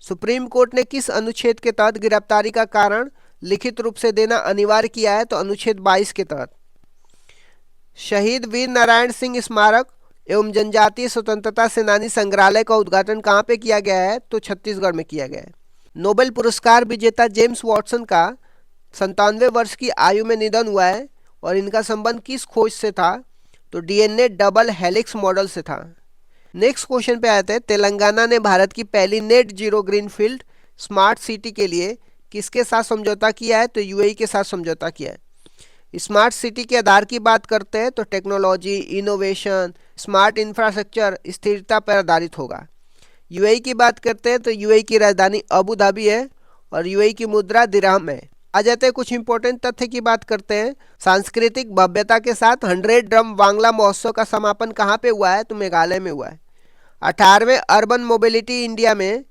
सुप्रीम कोर्ट ने किस अनुच्छेद के तहत गिरफ्तारी का कारण लिखित रूप से देना अनिवार्य किया है? तो अनुच्छेद 22 के तहत। शहीद वीर नारायण सिंह स्मारक एवं जनजातीय स्वतंत्रता सेनानी संग्रहालय का उद्घाटन कहाँ पे किया गया है? तो छत्तीसगढ़ में किया गया है। नोबेल पुरस्कार विजेता जेम्स वॉटसन का 97वें वर्ष की आयु में निधन हुआ है और इनका संबंध किस खोज से था? तो डीएनए डबल हेलिक्स मॉडल से था। नेक्स्ट क्वेश्चन पे आते हैं। तेलंगाना ने भारत की पहली net zero greenfield smart city के लिए किसके साथ समझौता किया है? तो यूएई के साथ समझौता किया है। स्मार्ट सिटी के आधार की बात करते हैं तो टेक्नोलॉजी, इनोवेशन, स्मार्ट इंफ्रास्ट्रक्चर, स्थिरता पर आधारित होगा। यूएई की बात करते हैं तो यूएई की राजधानी अबू धाबी है और यूएई की मुद्रा दिरहम है। आ जाते हैं कुछ इंपॉर्टेंट तथ्य की बात करते हैं। सांस्कृतिक भव्यता के साथ 100 ड्रम वांगला महोत्सव का समापन कहाँ पे हुआ है? तो मेघालय में हुआ है। 18वें अर्बन मोबिलिटी इंडिया में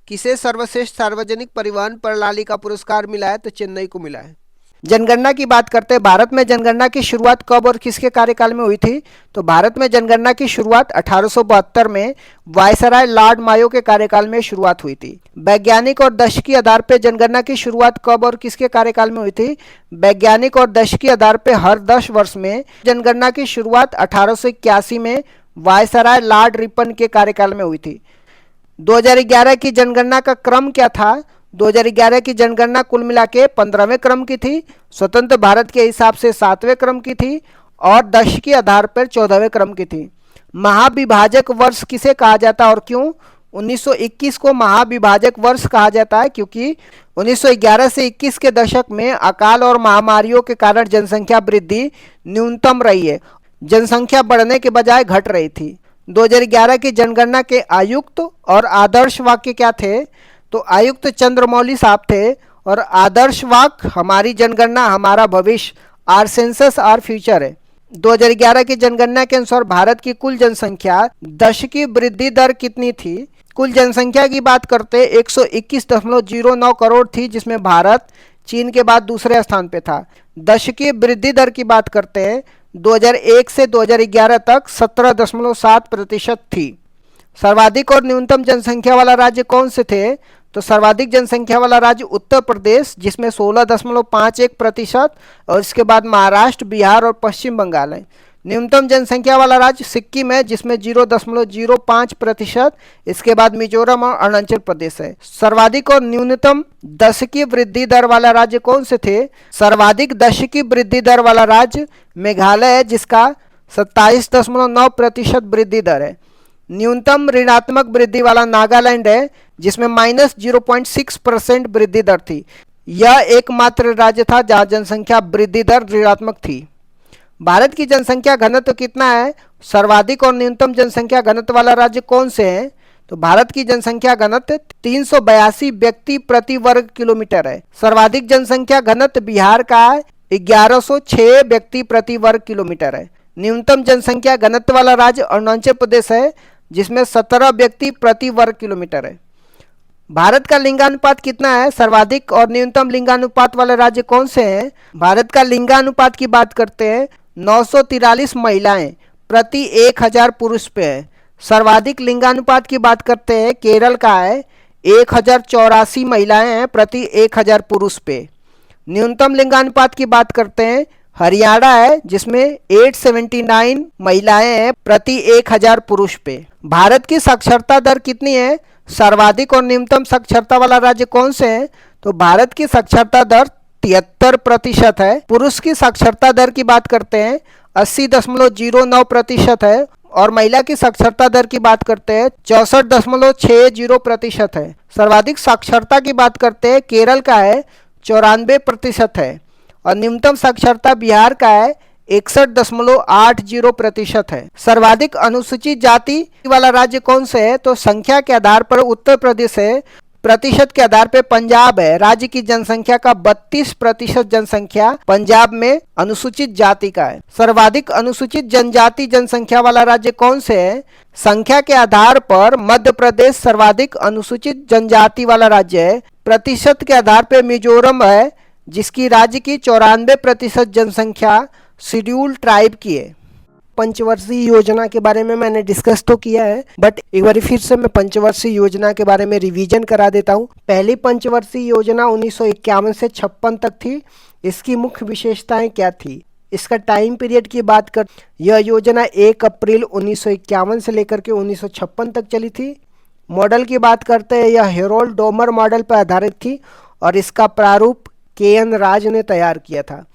किसे सर्वश्रेष्ठ सार्वजनिक परिवहन प्रणाली का पुरस्कार मिला है? तो चेन्नई को मिला है। जनगणना की बात करते हैं। भारत में जनगणना की शुरुआत कब और किसके कार्यकाल में हुई थी? तो भारत में जनगणना की शुरुआत 1872 में वायसराय लॉर्ड मायो के कार्यकाल में शुरुआत हुई थी। वैज्ञानिक और दशकीय आधार पर जनगणना की शुरुआत कब और किसके कार्यकाल में हुई थी? वैज्ञानिक और दशकीय आधार पर हर 10 वर्ष में। जनगणना की शुरुआत 1881 में वायसराय लॉर्ड रिपन के कार्यकाल में हुई थी। 2011 की जनगणना का क्रम क्या था? 2011 की जनगणना कुल मिला के 15वें क्रम की थी, स्वतंत्र भारत के हिसाब से 7वें क्रम की थी और दशकीय आधार पर 14वें क्रम की थी। महाविभाजक वर्ष किसे कहा जाता है और क्यों? 1921 को महाविभाजक वर्ष कहा जाता है क्योंकि 1911 से 21 के दशक में अकाल और महामारियों के कारण जनसंख्या वृद्धि न्यूनतम रही है, जनसंख्या बढ़ने के बजाय घट रही थी। 2011 की जनगणना के आयुक्त और आदर्श वाक्य क्या थे? तो आयुक्त चंद्रमौली साहब थे और आदर्श वाक्य हमारी जनगणना हमारा भविष्य, आर सेंसस आर फ्यूचर है। 2011 की जनगणना के अनुसार भारत की कुल जनसंख्या दशकीय वृद्धि दर कितनी थी? कुल जनसंख्या की बात करते 121.09 करोड़ थी, जिसमें भारत चीन के बाद दूसरे स्थान पे था। दशकीय वृद्धि दर की बात करते हैं 2001 से 2011 तक 17.7% थी। सर्वाधिक और न्यूनतम जनसंख्या वाला राज्य कौन से थे? तो सर्वाधिक जनसंख्या वाला राज्य उत्तर प्रदेश जिसमें 16.51% और इसके बाद महाराष्ट्र, बिहार और पश्चिम बंगाल है। न्यूनतम जनसंख्या वाला राज्य सिक्किम है जिसमें 0.05%, इसके बाद मिजोरम और अरुणाचल प्रदेश है। सर्वाधिक और न्यूनतम दशकीय वृद्धि दर वाला राज्य कौन से थे? सर्वाधिक दशकीय वृद्धि दर वाला राज्य मेघालय है जिसका 27.9% वृद्धि दर है। न्यूनतम ऋणात्मक वृद्धि वाला नागालैंड है जिसमें -0.6% वृद्धि दर थी। यह एकमात्र राज्य था जहां जनसंख्या वृद्धि दर ऋणात्मक थी। भारत की जनसंख्या घनत्व कितना है? सर्वाधिक और न्यूनतम जनसंख्या घनत्व वाला राज्य कौन से है? तो भारत की जनसंख्या घनत्व 382 व्यक्ति प्रति वर्ग किलोमीटर है। सर्वाधिक जनसंख्या घनत्व बिहार का है, 1106 व्यक्ति प्रति वर्ग किलोमीटर है। न्यूनतम जनसंख्या घनत्व वाला राज्य अरुणाचल प्रदेश है, जिसमें 17 व्यक्ति प्रति वर्ग किलोमीटर है। भारत का लिंगानुपात कितना है? सर्वाधिक और न्यूनतम लिंगानुपात वाले राज्य कौन से हैं? भारत का लिंगानुपात की बात करते हैं, 943 महिलाएं प्रति 1000 पुरुष पे है। सर्वाधिक लिंगानुपात की बात करते हैं, केरल का है, 1084 महिलाएं हैं प्रति 1000 पुरुष पे। न्यूनतम लिंगानुपात की बात करते हैं, हरियाणा है, जिसमें 879 महिलाएं हैं प्रति 1000 पुरुष पे। भारत की साक्षरता दर कितनी है? सर्वाधिक और न्यूनतम साक्षरता वाला राज्य कौन से है? तो भारत की साक्षरता दर 73% है। पुरुष की साक्षरता दर की बात करते हैं, 80.09% है, और महिला की साक्षरता दर की बात करते हैं, 64.60% है। सर्वाधिक साक्षरता की बात करते हैं, केरल का है, 94% है, और न्यूनतम साक्षरता बिहार का है, 61.80% है। सर्वाधिक अनुसूचित जाति वाला राज्य कौन से है? तो संख्या के आधार पर उत्तर प्रदेश है, प्रतिशत के आधार पर पंजाब है। राज्य की जनसंख्या का 32% जनसंख्या पंजाब में अनुसूचित जाति का है। सर्वाधिक अनुसूचित जनजाति जनसंख्या वाला राज्य कौन से है? संख्या के आधार पर मध्य प्रदेश सर्वाधिक अनुसूचित जनजाति वाला राज्य है। प्रतिशत के आधार पर मिजोरम है, जिसकी राज्य की 94% जनसंख्या शेड्यूल ट्राइब की है। पंचवर्षीय योजना के बारे में मैंने डिस्कस तो किया है, बट एक बार फिर से मैं पंचवर्षीय योजना के बारे में रिवीजन करा देता हूँ। पहली पंचवर्षीय योजना 1951 से 56 तक थी। इसकी मुख्य विशेषताएं क्या थी? इसका टाइम पीरियड की बात कर, यह योजना 1 अप्रैल 1951 से लेकर के 1956 तक चली थी। मॉडल की बात करते हैं, यह हेरोल्ड डोमर मॉडल पर आधारित थी और इसका प्रारूप KN राज ने तैयार किया था।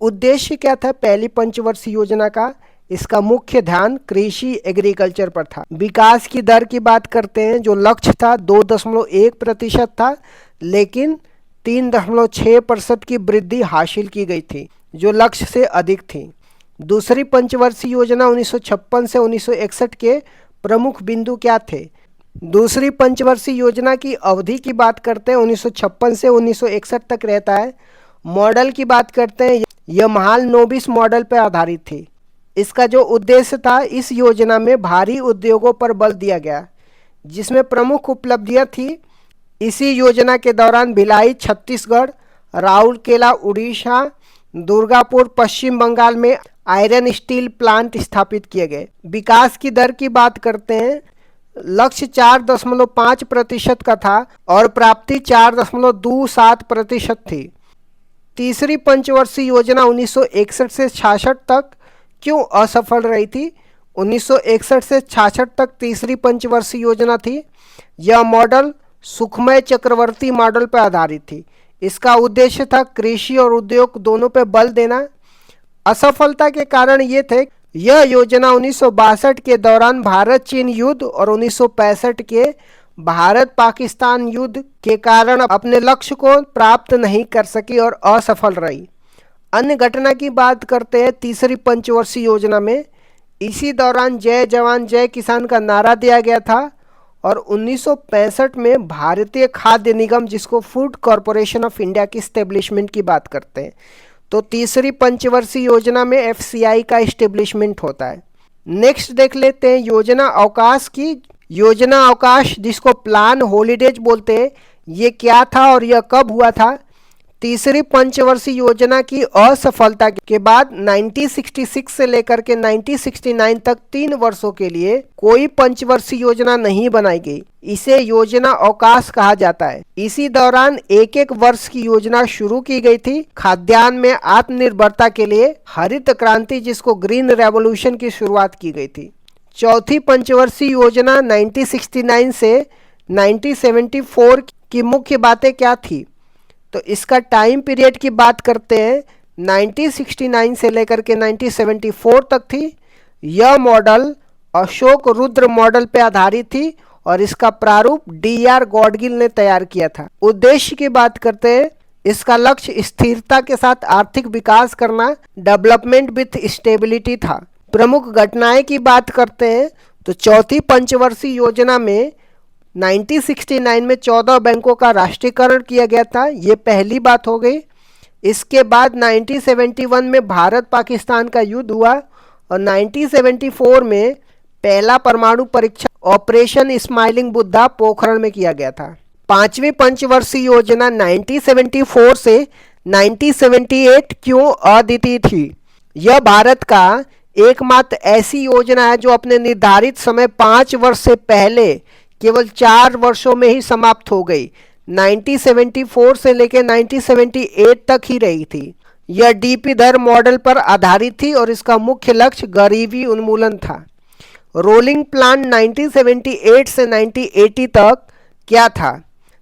उद्देश्य क्या था पहली पंचवर्षीय योजना का? इसका मुख्य ध्यान कृषि एग्रीकल्चर पर था। विकास की दर की बात करते हैं, जो लक्ष्य था 2.1% था, लेकिन 3.6% की वृद्धि हासिल की गई थी, जो लक्ष्य से अधिक थी। दूसरी पंचवर्षीय योजना 1956 से 1961 के प्रमुख बिंदु क्या थे? दूसरी पंचवर्षीय योजना की अवधि की बात करते हैं, 1956 से 1961 तक रहता है। मॉडल की बात करते हैं, यह महालनोबिस मॉडल पर आधारित थी। इसका जो उद्देश्य था, इस योजना में भारी उद्योगों पर बल दिया गया, जिसमें प्रमुख उपलब्धियां थी। इसी योजना के दौरान भिलाई छत्तीसगढ़, राउरकेला उड़ीसा, दुर्गापुर पश्चिम बंगाल में आयरन स्टील प्लांट स्थापित किए गए। विकास की दर की बात करते हैं, लक्ष्य 4.5% का था और प्राप्ति 4.27% थी। तीसरी पंचवर्षीय योजना 1961 से 66 तक क्यों असफल रही थी? 1961 से 66 तक तीसरी पंचवर्षीय योजना थी। यह मॉडल सुखमय चक्रवर्ती मॉडल पर आधारित थी। इसका उद्देश्य था कृषि और उद्योग दोनों पर बल देना। असफलता के कारण ये थे, यह योजना 1962 के दौरान भारत चीन युद्ध और 1965 के भारत पाकिस्तान युद्ध के कारण अपने लक्ष्य को प्राप्त नहीं कर सकी और असफल रही। अन्य घटना की बात करते हैं तीसरी पंचवर्षीय योजना में, इसी दौरान जय जवान जय किसान का नारा दिया गया था और 1965 में भारतीय खाद्य निगम, जिसको फूड कॉरपोरेशन ऑफ इंडिया की इस्टेब्लिशमेंट की बात करते हैं, तो तीसरी पंचवर्षीय योजना में FCI का इस्टेब्लिशमेंट होता है। नेक्स्ट देख लेते हैं योजना अवकाश की। योजना अवकाश, जिसको प्लान हॉलीडेज बोलते हैं, ये क्या था और यह कब हुआ था? तीसरी पंचवर्षीय योजना की असफलता के बाद 1966 से लेकर के 1969 तक 3 वर्षों के लिए कोई पंचवर्षीय योजना नहीं बनाई गई। इसे योजना अवकाश कहा जाता है। इसी दौरान एक एक वर्ष की योजना शुरू की गई थी। खाद्यान्न में आत्मनिर्भरता के लिए हरित क्रांति, जिसको ग्रीन रेवोल्यूशन की शुरुआत की गई थी। चौथी पंचवर्षीय योजना 1969 से 1974 की मुख्य बातें क्या थी? तो इसका टाइम पीरियड की बात करते हैं, 1969 से लेकर के 1974 तक थी। यह मॉडल अशोक रुद्र मॉडल पर आधारित थी और इसका प्रारूप DR गॉडगिल ने तैयार किया था। उद्देश्य की बात करते हैं, इसका लक्ष्य स्थिरता के साथ आर्थिक विकास करना, डेवलपमेंट विथ स्टेबिलिटी था। प्रमुख घटनाएं की बात करते हैं तो चौथी पंचवर्षीय योजना में 1969 में 14 बैंकों का राष्ट्रीयकरण किया गया था, ये पहली बात हो गई। इसके बाद 1971 में भारत पाकिस्तान का युद्ध हुआ और 1974 में पहला परमाणु परीक्षण ऑपरेशन स्माइलिंग बुद्धा पोखरण में किया गया था। पांचवी पंचवर्षीय योजना 1974 से 1978 क्यों अद्वितीय थी? यह भारत का एकमात्र ऐसी योजना है जो अपने निर्धारित समय 5 वर्ष से पहले केवल 4 वर्षों में ही समाप्त हो गई। 1974 से लेकर 1978 तक ही रही थी। यह डीपी दर मॉडल पर आधारित थी और इसका मुख्य लक्ष्य गरीबी उन्मूलन था। रोलिंग प्लान 1978 से 1980 तक क्या था?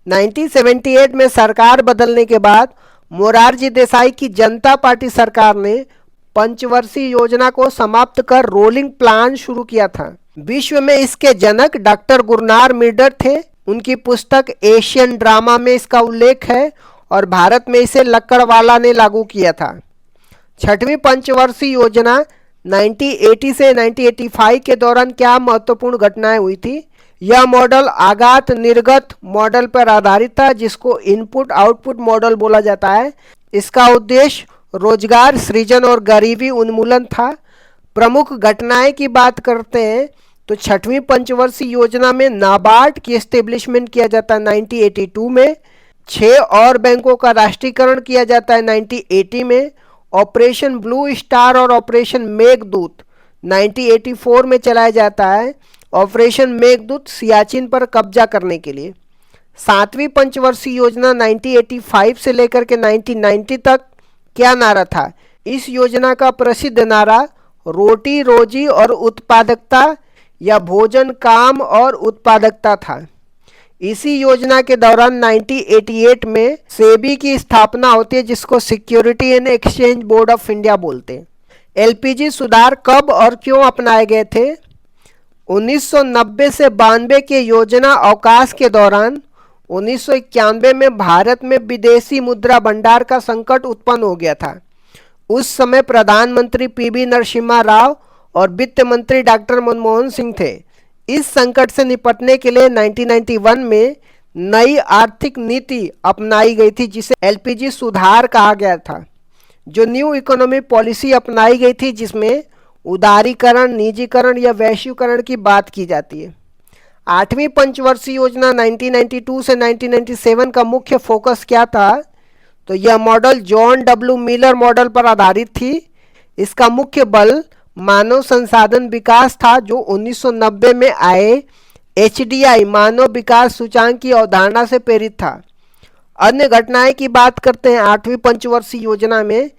1978 में सरकार बदलने के बाद मोरारजी देसाई की जनता पार्टी सरकार ने पंचवर्षीय योजना को समाप्त कर रोलिंग प्लान शुरू किया था। विश्व में इसके जनक डॉक्टर गुरनार मिर्डर थे। उनकी पुस्तक एशियन ड्रामा में इसका उल्लेख है और भारत में इसे लक्कड़वाला ने लागू किया था। छठवीं पंचवर्षीय योजना 1980 से 1985 के दौरान क्या महत्वपूर्ण घटनाएं हुई थी? यह मॉडल आगात निर्गत मॉडल पर आधारित था, जिसको इनपुट आउटपुट मॉडल बोला जाता है। इसका उद्देश्य रोजगार सृजन और गरीबी उन्मूलन था। प्रमुख घटनाएं की बात करते हैं तो छठवीं पंचवर्षीय योजना में नाबार्ड की एस्टेब्लिशमेंट किया जाता है 1982 में। 6 और बैंकों का राष्ट्रीयकरण किया जाता है 1980 में। ऑपरेशन ब्लू स्टार और ऑपरेशन मेघदूत 1984 में चलाया जाता है। ऑपरेशन मेघदूत सियाचिन पर कब्जा करने के लिए। सातवीं पंचवर्षीय योजना 1985 से लेकर के 1990 तक क्या नारा था? इस योजना का प्रसिद्ध नारा रोटी रोजी और उत्पादकता या भोजन काम और उत्पादकता था। इसी योजना के दौरान 1988 में सेबी की स्थापना होती है, जिसको security and exchange board of India बोलते हैं। एलपीजी सुधार कब और क्यों अपनाए गए थे? 1990 से 92 के योजना अवकाश के दौरान 1991 में भारत में विदेशी मुद्रा भंडार का संकट उत्पन्न हो गया था। उस समय प्रधानमंत्री पीवी नरसिम्हा राव और वित्त मंत्री डॉक्टर मनमोहन सिंह थे। इस संकट से निपटने के लिए 1991 में नई आर्थिक नीति अपनाई गई थी, जिसे एलपीजी सुधार कहा गया था। जो न्यू इकोनॉमी पॉलिसी अपनाई गई थी, जिसमें उदारीकरण, निजीकरण या वैश्वीकरण की बात की जाती है। आठवीं पंचवर्षीय योजना 1992 से 1997 का मुख्य फोकस क्या था? तो यह model John W Miller model पर आधारित थी। इसका मुख्य बल मानव संसाधन विकास था, जो 1990 में आए एचडीआई मानव विकास सूचांक की अवधारणा से प्रेरित था। अन्य घटनाएं की बात करते हैं आठवीं पंचवर्षीय योजना में।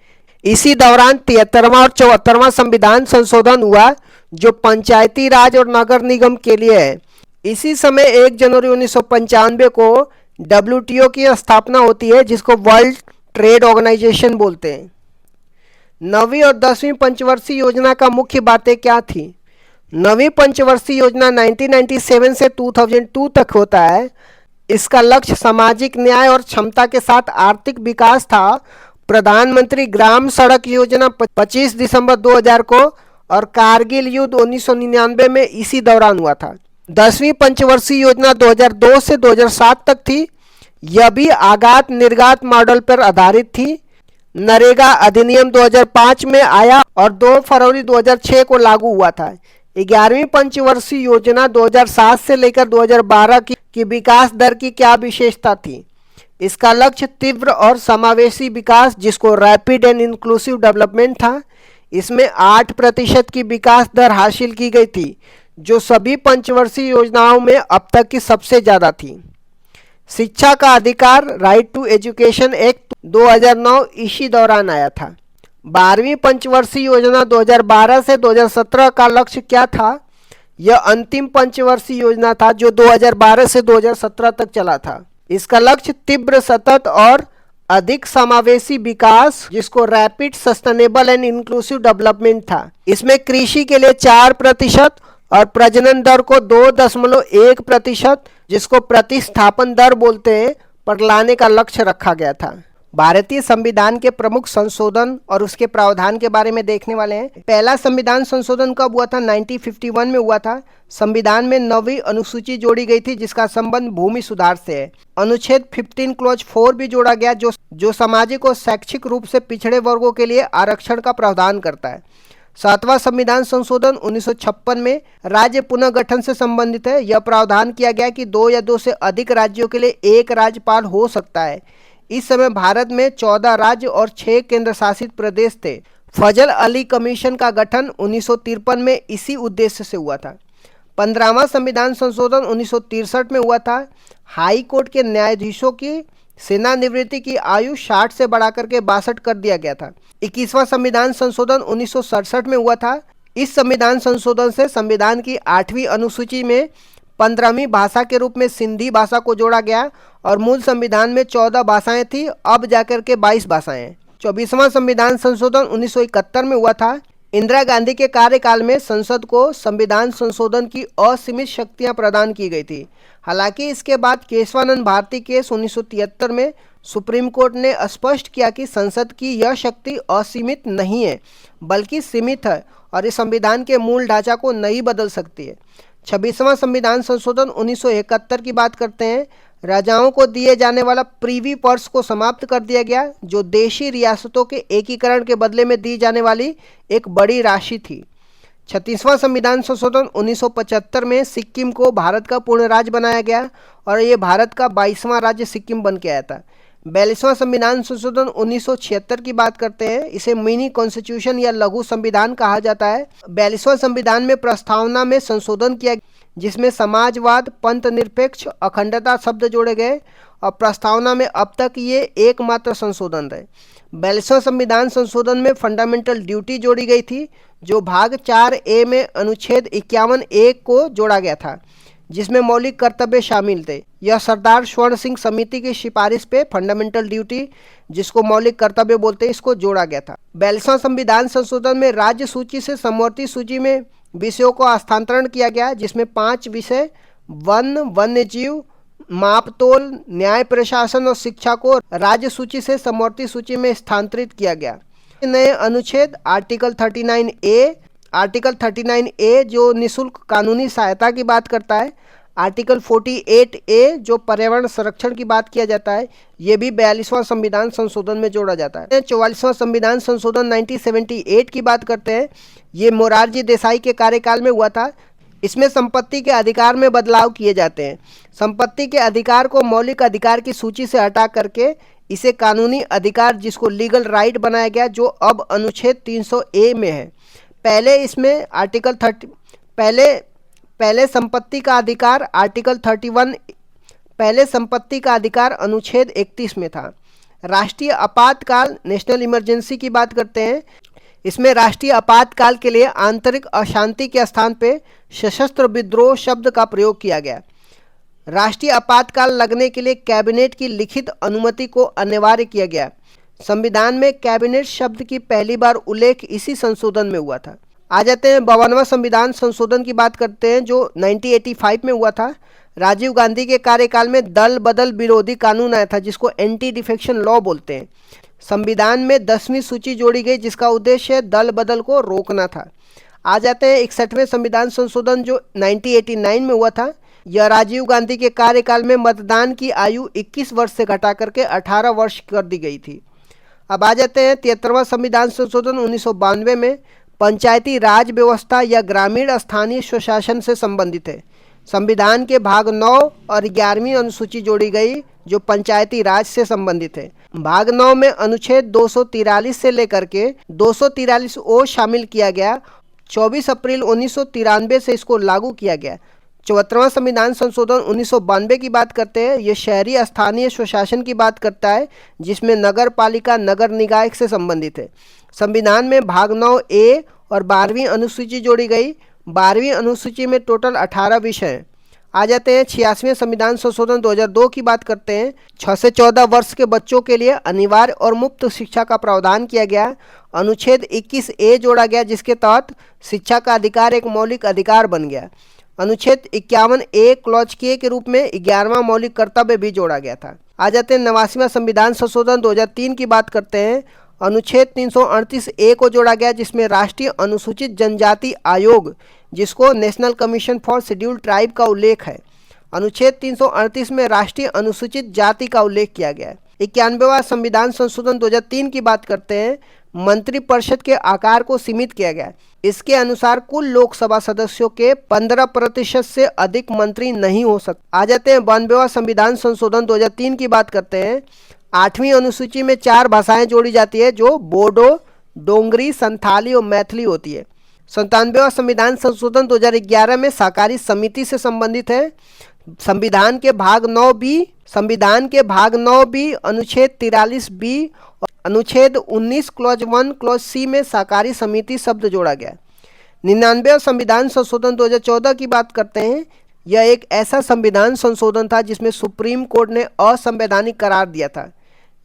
इसी दौरान 73वां और 74वां संविधान संशोधन हुआ, जो पंचायती राज और नगर निगम के लिए है। इसी समय 1 जनवरी 1995 को डब्ल्यूटीओ की स्थापना होती है, जिसको वर्ल्ड ट्रेड ऑर्गेनाइजेशन बोलते हैं। 9वीं और 10वीं पंचवर्षीय योजना का मुख्य बातें क्या थी? 9वीं पंचवर्षीय योजना 1997 से 2002 तक होता है। इसका लक्ष्य सामाजिक न्याय और क्षमता के साथ आर्थिक विकास था। प्रधानमंत्री ग्राम सड़क योजना 25 दिसंबर 2000 को और कारगिल युद्ध 1999 में इसी दौरान हुआ था। 10वीं पंचवर्षीय योजना 2002 से 2007 तक थी। यह भी आगात निर्गात मॉडल पर आधारित थी। नरेगा अधिनियम 2005 में आया और 2 फरवरी 2006 को लागू हुआ था। 11वीं पंचवर्षीय योजना 2007 से लेकर 2012 की विकास दर की क्या विशेषता थी? इसका लक्ष्य तीव्र और समावेशी विकास, जिसको रैपिड एंड इंक्लूसिव डेवलपमेंट था। इसमें 8% की विकास दर हासिल की गई थी, जो सभी पंचवर्षीय योजनाओं में अब तक की सबसे ज़्यादा थी। शिक्षा का अधिकार राइट टू एजुकेशन एक्ट 2009 इसी दौरान आया था। 12वीं पंचवर्षीय योजना 2012 से 2017 का लक्ष्य क्या था? यह अंतिम पंचवर्षीय योजना था, जो 2012 से 2017 तक चला था। इसका लक्ष्य तीव्र, सतत और अधिक समावेशी विकास, जिसको rapid sustainable and inclusive development था। इसमें कृषि के लिए 4% और प्रजनन दर को 2.1%, जिसको प्रतिस्थापन दर बोलते हैं, पर लाने का लक्ष्य रखा गया था। भारतीय संविधान के प्रमुख संशोधन और उसके प्रावधान के बारे में देखने वाले हैं। पहला संविधान संशोधन कब हुआ था? 1951 में हुआ था। संविधान में 9वीं अनुसूची जोड़ी गई थी जिसका संबंध भूमि सुधार से है। अनुच्छेद 15 क्लॉज 4 भी जोड़ा गया जो सामाजिक और शैक्षिक रूप से पिछड़े वर्गों के लिए आरक्षण का प्रावधान करता है। 7वां संविधान संशोधन 1956 में राज्य पुनर्गठन से संबंधित है। यह प्रावधान किया गया कि 2 या 2 से अधिक राज्यों के लिए एक राज्यपाल हो सकता है। इस समय भारत में 14 राज्य और 6 केंद्र शासित प्रदेश थे। फजल अली कमीशन का गठन 1953 में इसी उद्देश्य से हुआ था। 15वां संविधान संशोधन 1963 में हुआ था। हाई कोर्ट के न्यायाधीशों की सेवानिवृत्ति की आयु 60 से बढ़ाकर के 62 कर दिया गया था। 21वां संविधान संशोधन 1967 में हुआ था। इस संविधान संशोधन से संविधान की 8वीं अनुसूची में 15वीं भाषा के रूप में सिंधी भाषा को जोड़ा गया और मूल संविधान में 14 भाषाएं थी, अब जाकर के 22 भाषाएं हैं। 24वां संविधान संशोधन 1971 में हुआ था। इंदिरा गांधी के कार्यकाल में संसद को संविधान संशोधन की असीमित शक्तियां प्रदान की गई थी। हालांकि इसके बाद केशवानंद भारती केस 1973 में सुप्रीम कोर्ट ने स्पष्ट किया कि संसद की यह शक्ति असीमित नहीं है बल्कि सीमित है और इस संविधान के मूल ढांचा को नहीं बदल सकती है। 26वां संविधान संशोधन 1971 की बात करते हैं। राजाओं को दिए जाने वाला प्रीवी पर्स को समाप्त कर दिया गया जो देशी रियासतों के एकीकरण के बदले में दी जाने वाली एक बड़ी राशि थी। 36वां संविधान संशोधन 1975 में सिक्किम को भारत का पूर्ण राज्य बनाया गया और ये भारत का 22वां राज्य सिक्किम बन के आया था। 42वां संविधान संशोधन 1976 की बात करते हैं। इसे मिनी कॉन्स्टिट्यूशन या लघु संविधान कहा जाता है। 42वां संविधान में प्रस्तावना में संशोधन किया जिसमें समाजवाद, पंथ निरपेक्ष, अखंडता शब्द जोड़े गए और प्रस्तावना में अब तक ये एकमात्र संशोधन है। 42वां संविधान संशोधन में फंडामेंटल ड्यूटी जोड़ी गई थी जो भाग 4A में अनुच्छेद 51A को जोड़ा गया था जिसमें मौलिक कर्तव्य शामिल थे। यह सरदार स्वर्ण सिंह समिति की सिफारिश पे फंडामेंटल ड्यूटी जिसको मौलिक कर्तव्य बोलते हैं इसको जोड़ा गया था। 42वां संविधान संशोधन में राज्य सूची से समवर्ती सूची में विषयों को हस्तांतरण किया गया जिसमें 5 विषय वन, वन्यजीव, मापतोल, न्याय प्रशासन और शिक्षा को राज्य सूची से समवर्ती सूची में स्थानांतरित किया गया। नए अनुच्छेद आर्टिकल 39A जो निःशुल्क कानूनी सहायता की बात करता है। आर्टिकल 48A जो पर्यावरण संरक्षण की बात किया जाता है, ये भी 42वां संविधान संशोधन में जोड़ा जाता है। 44वां संविधान संशोधन 1978 की बात करते हैं। ये मोरारजी देसाई के कार्यकाल में हुआ था। इसमें संपत्ति के अधिकार में बदलाव किए जाते हैं। संपत्ति के अधिकार को मौलिक अधिकार की सूची से हटा करके इसे कानूनी अधिकार जिसको लीगल राइट बनाया गया जो अब अनुच्छेद 300A में है। पहले इसमें आर्टिकल 30 पहले संपत्ति का अधिकार आर्टिकल 31 पहले संपत्ति का अधिकार अनुच्छेद 31 में था। राष्ट्रीय आपातकाल नेशनल इमरजेंसी की बात करते हैं। इसमें राष्ट्रीय आपातकाल के लिए आंतरिक अशांति के स्थान पे सशस्त्र विद्रोह शब्द का प्रयोग किया गया। राष्ट्रीय आपातकाल लगने के लिए कैबिनेट की लिखित अनुमति को अनिवार्य किया गया। संविधान में कैबिनेट शब्द की पहली बार उल्लेख इसी संशोधन में हुआ था। आ जाते हैं 52वां संविधान संशोधन की बात करते हैं जो 1985 में हुआ था। राजीव गांधी के कार्यकाल में दल बदल विरोधी कानून आया था जिसको एंटी डिफेक्शन लॉ बोलते हैं। संविधान में 10वीं सूची जोड़ी गई जिसका उद्देश्य दल बदल को रोकना था। आ जाते हैं 61वें संविधान संशोधन जो 1989 में हुआ था। यह राजीव गांधी के कार्यकाल में मतदान की आयु 21 वर्ष से घटा करके 18 वर्ष कर दी गई थी। अब आ जाते हैं 73वां संविधान संशोधन 1992 में पंचायती राज व्यवस्था या ग्रामीण स्थानीय स्वशासन से संबंधित है। संविधान के भाग 9 और 11वीं अनुसूची जोड़ी गई जो पंचायती राज से संबंधित है। भाग 9 में अनुच्छेद 243 से लेकर के 243O शामिल किया गया। 24 अप्रैल 1993 से इसको लागू किया गया। 74वां संविधान संशोधन 1992 की बात करते हैं। ये शहरी स्थानीय स्वशासन की बात करता है जिसमें नगर पालिका नगर निकाय से संबंधित है। संविधान में भाग 9A और 12वीं अनुसूची जोड़ी गई। 12वीं अनुसूची में टोटल 18 विषय हैं। आ जाते हैं 86वें संविधान संशोधन 2002 की बात करते हैं। 6 से 14 वर्ष के बच्चों के लिए अनिवार्य और मुफ्त शिक्षा का प्रावधान किया गया। अनुच्छेद 21A जोड़ा गया जिसके तहत शिक्षा का अधिकार एक मौलिक अधिकार बन गया। अनुच्छेद 51A क्लॉज K के रूप में 11वां मौलिक कर्तव्य भी जोड़ा गया था। आ जाते हैं 89वां संविधान संशोधन 2003 की बात करते हैं। अनुच्छेद 338 ए को जोड़ा गया, जिसमें राष्ट्रीय अनुसूचित जनजाति आयोग, जिसको national commission for scheduled tribe का उल्लेख है। अनुच्छेद 338 में राष्ट्रीय अनुसूचित जाति का उल्लेख किया गया है। 91वां संविधान संशोधन 2003 की बात करते हैं। मंत्रिपरिषद के आकार को सीमित किया गया है। इसके अनुसार कुल लोकसभा सदस्यों के 15% से अधिक मंत्री नहीं हो सकते। आ जाते हैं 92वां संविधान संशोधन 2003 की बात करते हैं। 8वीं अनुसूची में 4 भाषाएं जोड़ी जाती है, जो बोडो, डोंगरी, संथाली और मैथिली होती है। 97वां संविधान संशोधन 2011 में सहकारी समिति से संबंधित है। संविधान के भाग 9 बी अनुच्छेद 43 बी और अनुच्छेद 19 क्लॉज 1 क्लॉज सी में सहकारी समिति शब्द जोड़ा गया। 99वां संविधान संशोधन 2014 की बात करते हैं। यह एक ऐसा संविधान संशोधन था जिसमें सुप्रीम कोर्ट ने असंवैधानिक करार दिया था।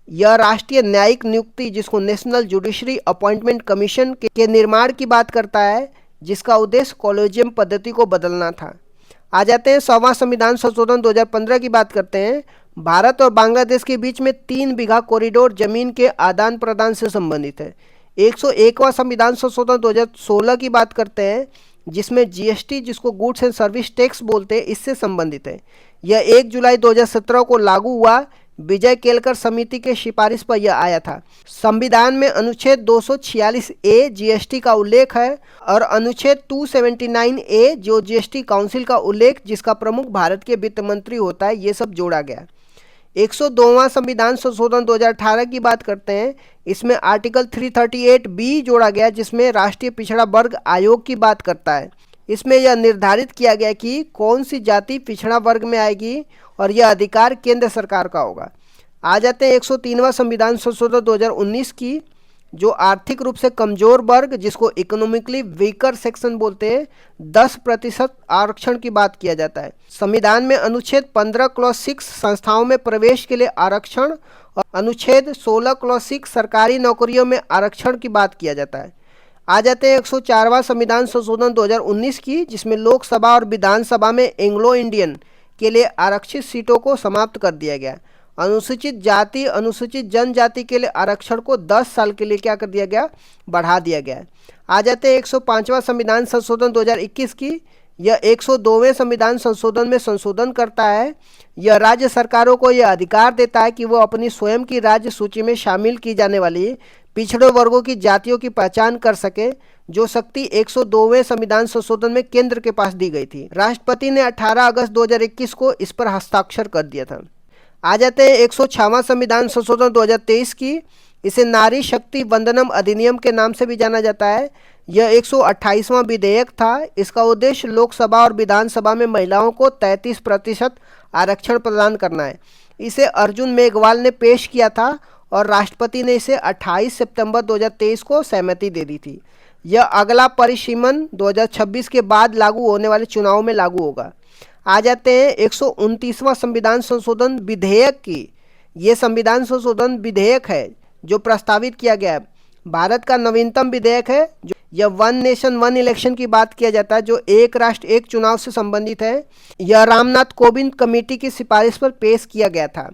यह राष्ट्रीय न्यायिक नियुक्ति, जिसको नेशनल जुडिशरी अपॉइंटमेंट कमीशन के निर्माण की बात करता है, जिसका उद्देश्य कॉलेजियम पद्धति को बदलना था। आ जाते हैं 100वां संविधान संशोधन 2015 की बात करते हैं। भारत और बांग्लादेश के बीच में 3 बीघा कॉरिडोर जमीन के आदान प्रदान से संबंधित है। 101वां संविधान संशोधन 2016 की बात करते हैं, जिसमें जीएसटी, जिसको गुड्स एंड सर्विस टैक्स बोलते हैं, इससे संबंधित है। यह 1 जुलाई 2017 को लागू हुआ। विजय केलकर समिति के सिफारिश पर यह आया था। संविधान में अनुच्छेद 246 ए जीएसटी का उल्लेख है और अनुच्छेद 279 ए जो जीएसटी काउंसिल का उल्लेख, जिसका प्रमुख भारत के वित्त मंत्री होता है, ये सब जोड़ा गया। 102वां संविधान संशोधन 2018 की बात करते हैं। इसमें आर्टिकल 338 बी जोड़ा गया, जिसमें राष्ट्रीय पिछड़ा वर्ग आयोग की बात करता है। इसमें यह निर्धारित किया गया कि कौन सी जाति पिछड़ा वर्ग में आएगी और यह अधिकार केंद्र सरकार का होगा। आ जाते हैं 103वां संविधान संशोधन 2019 की, जो आर्थिक रूप से कमजोर वर्ग, जिसको इकोनॉमिकली वीकर सेक्शन बोलते हैं, 10% आरक्षण की बात किया जाता है। संविधान में अनुच्छेद 15 क्लॉज 6 संस्थाओं में प्रवेश के लिए आरक्षण और अनुच्छेद 16 क्लॉज 6 सरकारी नौकरियों में आरक्षण की बात किया जाता है। आ जाते हैं 104वां संविधान संशोधन 2019 की, जिसमें लोकसभा और विधानसभा में एंग्लो इंडियन के लिए आरक्षित सीटों को समाप्त कर दिया गया। अनुसूचित जाति, अनुसूचित जनजाति के लिए आरक्षण को 10 साल के लिए क्या कर दिया गया, बढ़ा दिया गया। आ जाते हैं 105वां संविधान संशोधन 2021 की। यह 102वें संविधान संशोधन में संशोधन करता है। यह राज्य सरकारों को यह अधिकार देता है कि वो अपनी स्वयं की राज्य सूची में शामिल की जाने वाली पिछड़े वर्गों की जातियों की पहचान कर सके, जो शक्ति 102वें संविधान संशोधन में केंद्र के पास दी गई थी। राष्ट्रपति ने 18 अगस्त 2021 को इस पर हस्ताक्षर कर दिया था। आ जाते हैं 106वां संविधान संशोधन 2023 की। इसे नारी शक्ति वंदनम अधिनियम के नाम से भी जाना जाता है। यह 128वां विधेयक था। इसका उद्देश्य लोकसभा और विधानसभा में महिलाओं को 33% आरक्षण प्रदान करना है। इसे अर्जुन मेघवाल ने पेश किया था और राष्ट्रपति ने इसे 28 सितंबर 2023 को सहमति दे दी थी। यह अगला परिसीमन 2026 के बाद लागू होने वाले चुनाव में लागू होगा। आ जाते हैं 129वां संविधान संशोधन विधेयक की। ये संविधान संशोधन विधेयक है जो प्रस्तावित किया गया है। भारत का नवीनतम विधेयक है। जो यह 1 नेशन 1 इलेक्शन की बात किया जाता है, जो एक राष्ट्र एक चुनाव से संबंधित है। यह रामनाथ कोविंद कमेटी की सिफारिश पर पेश किया गया था।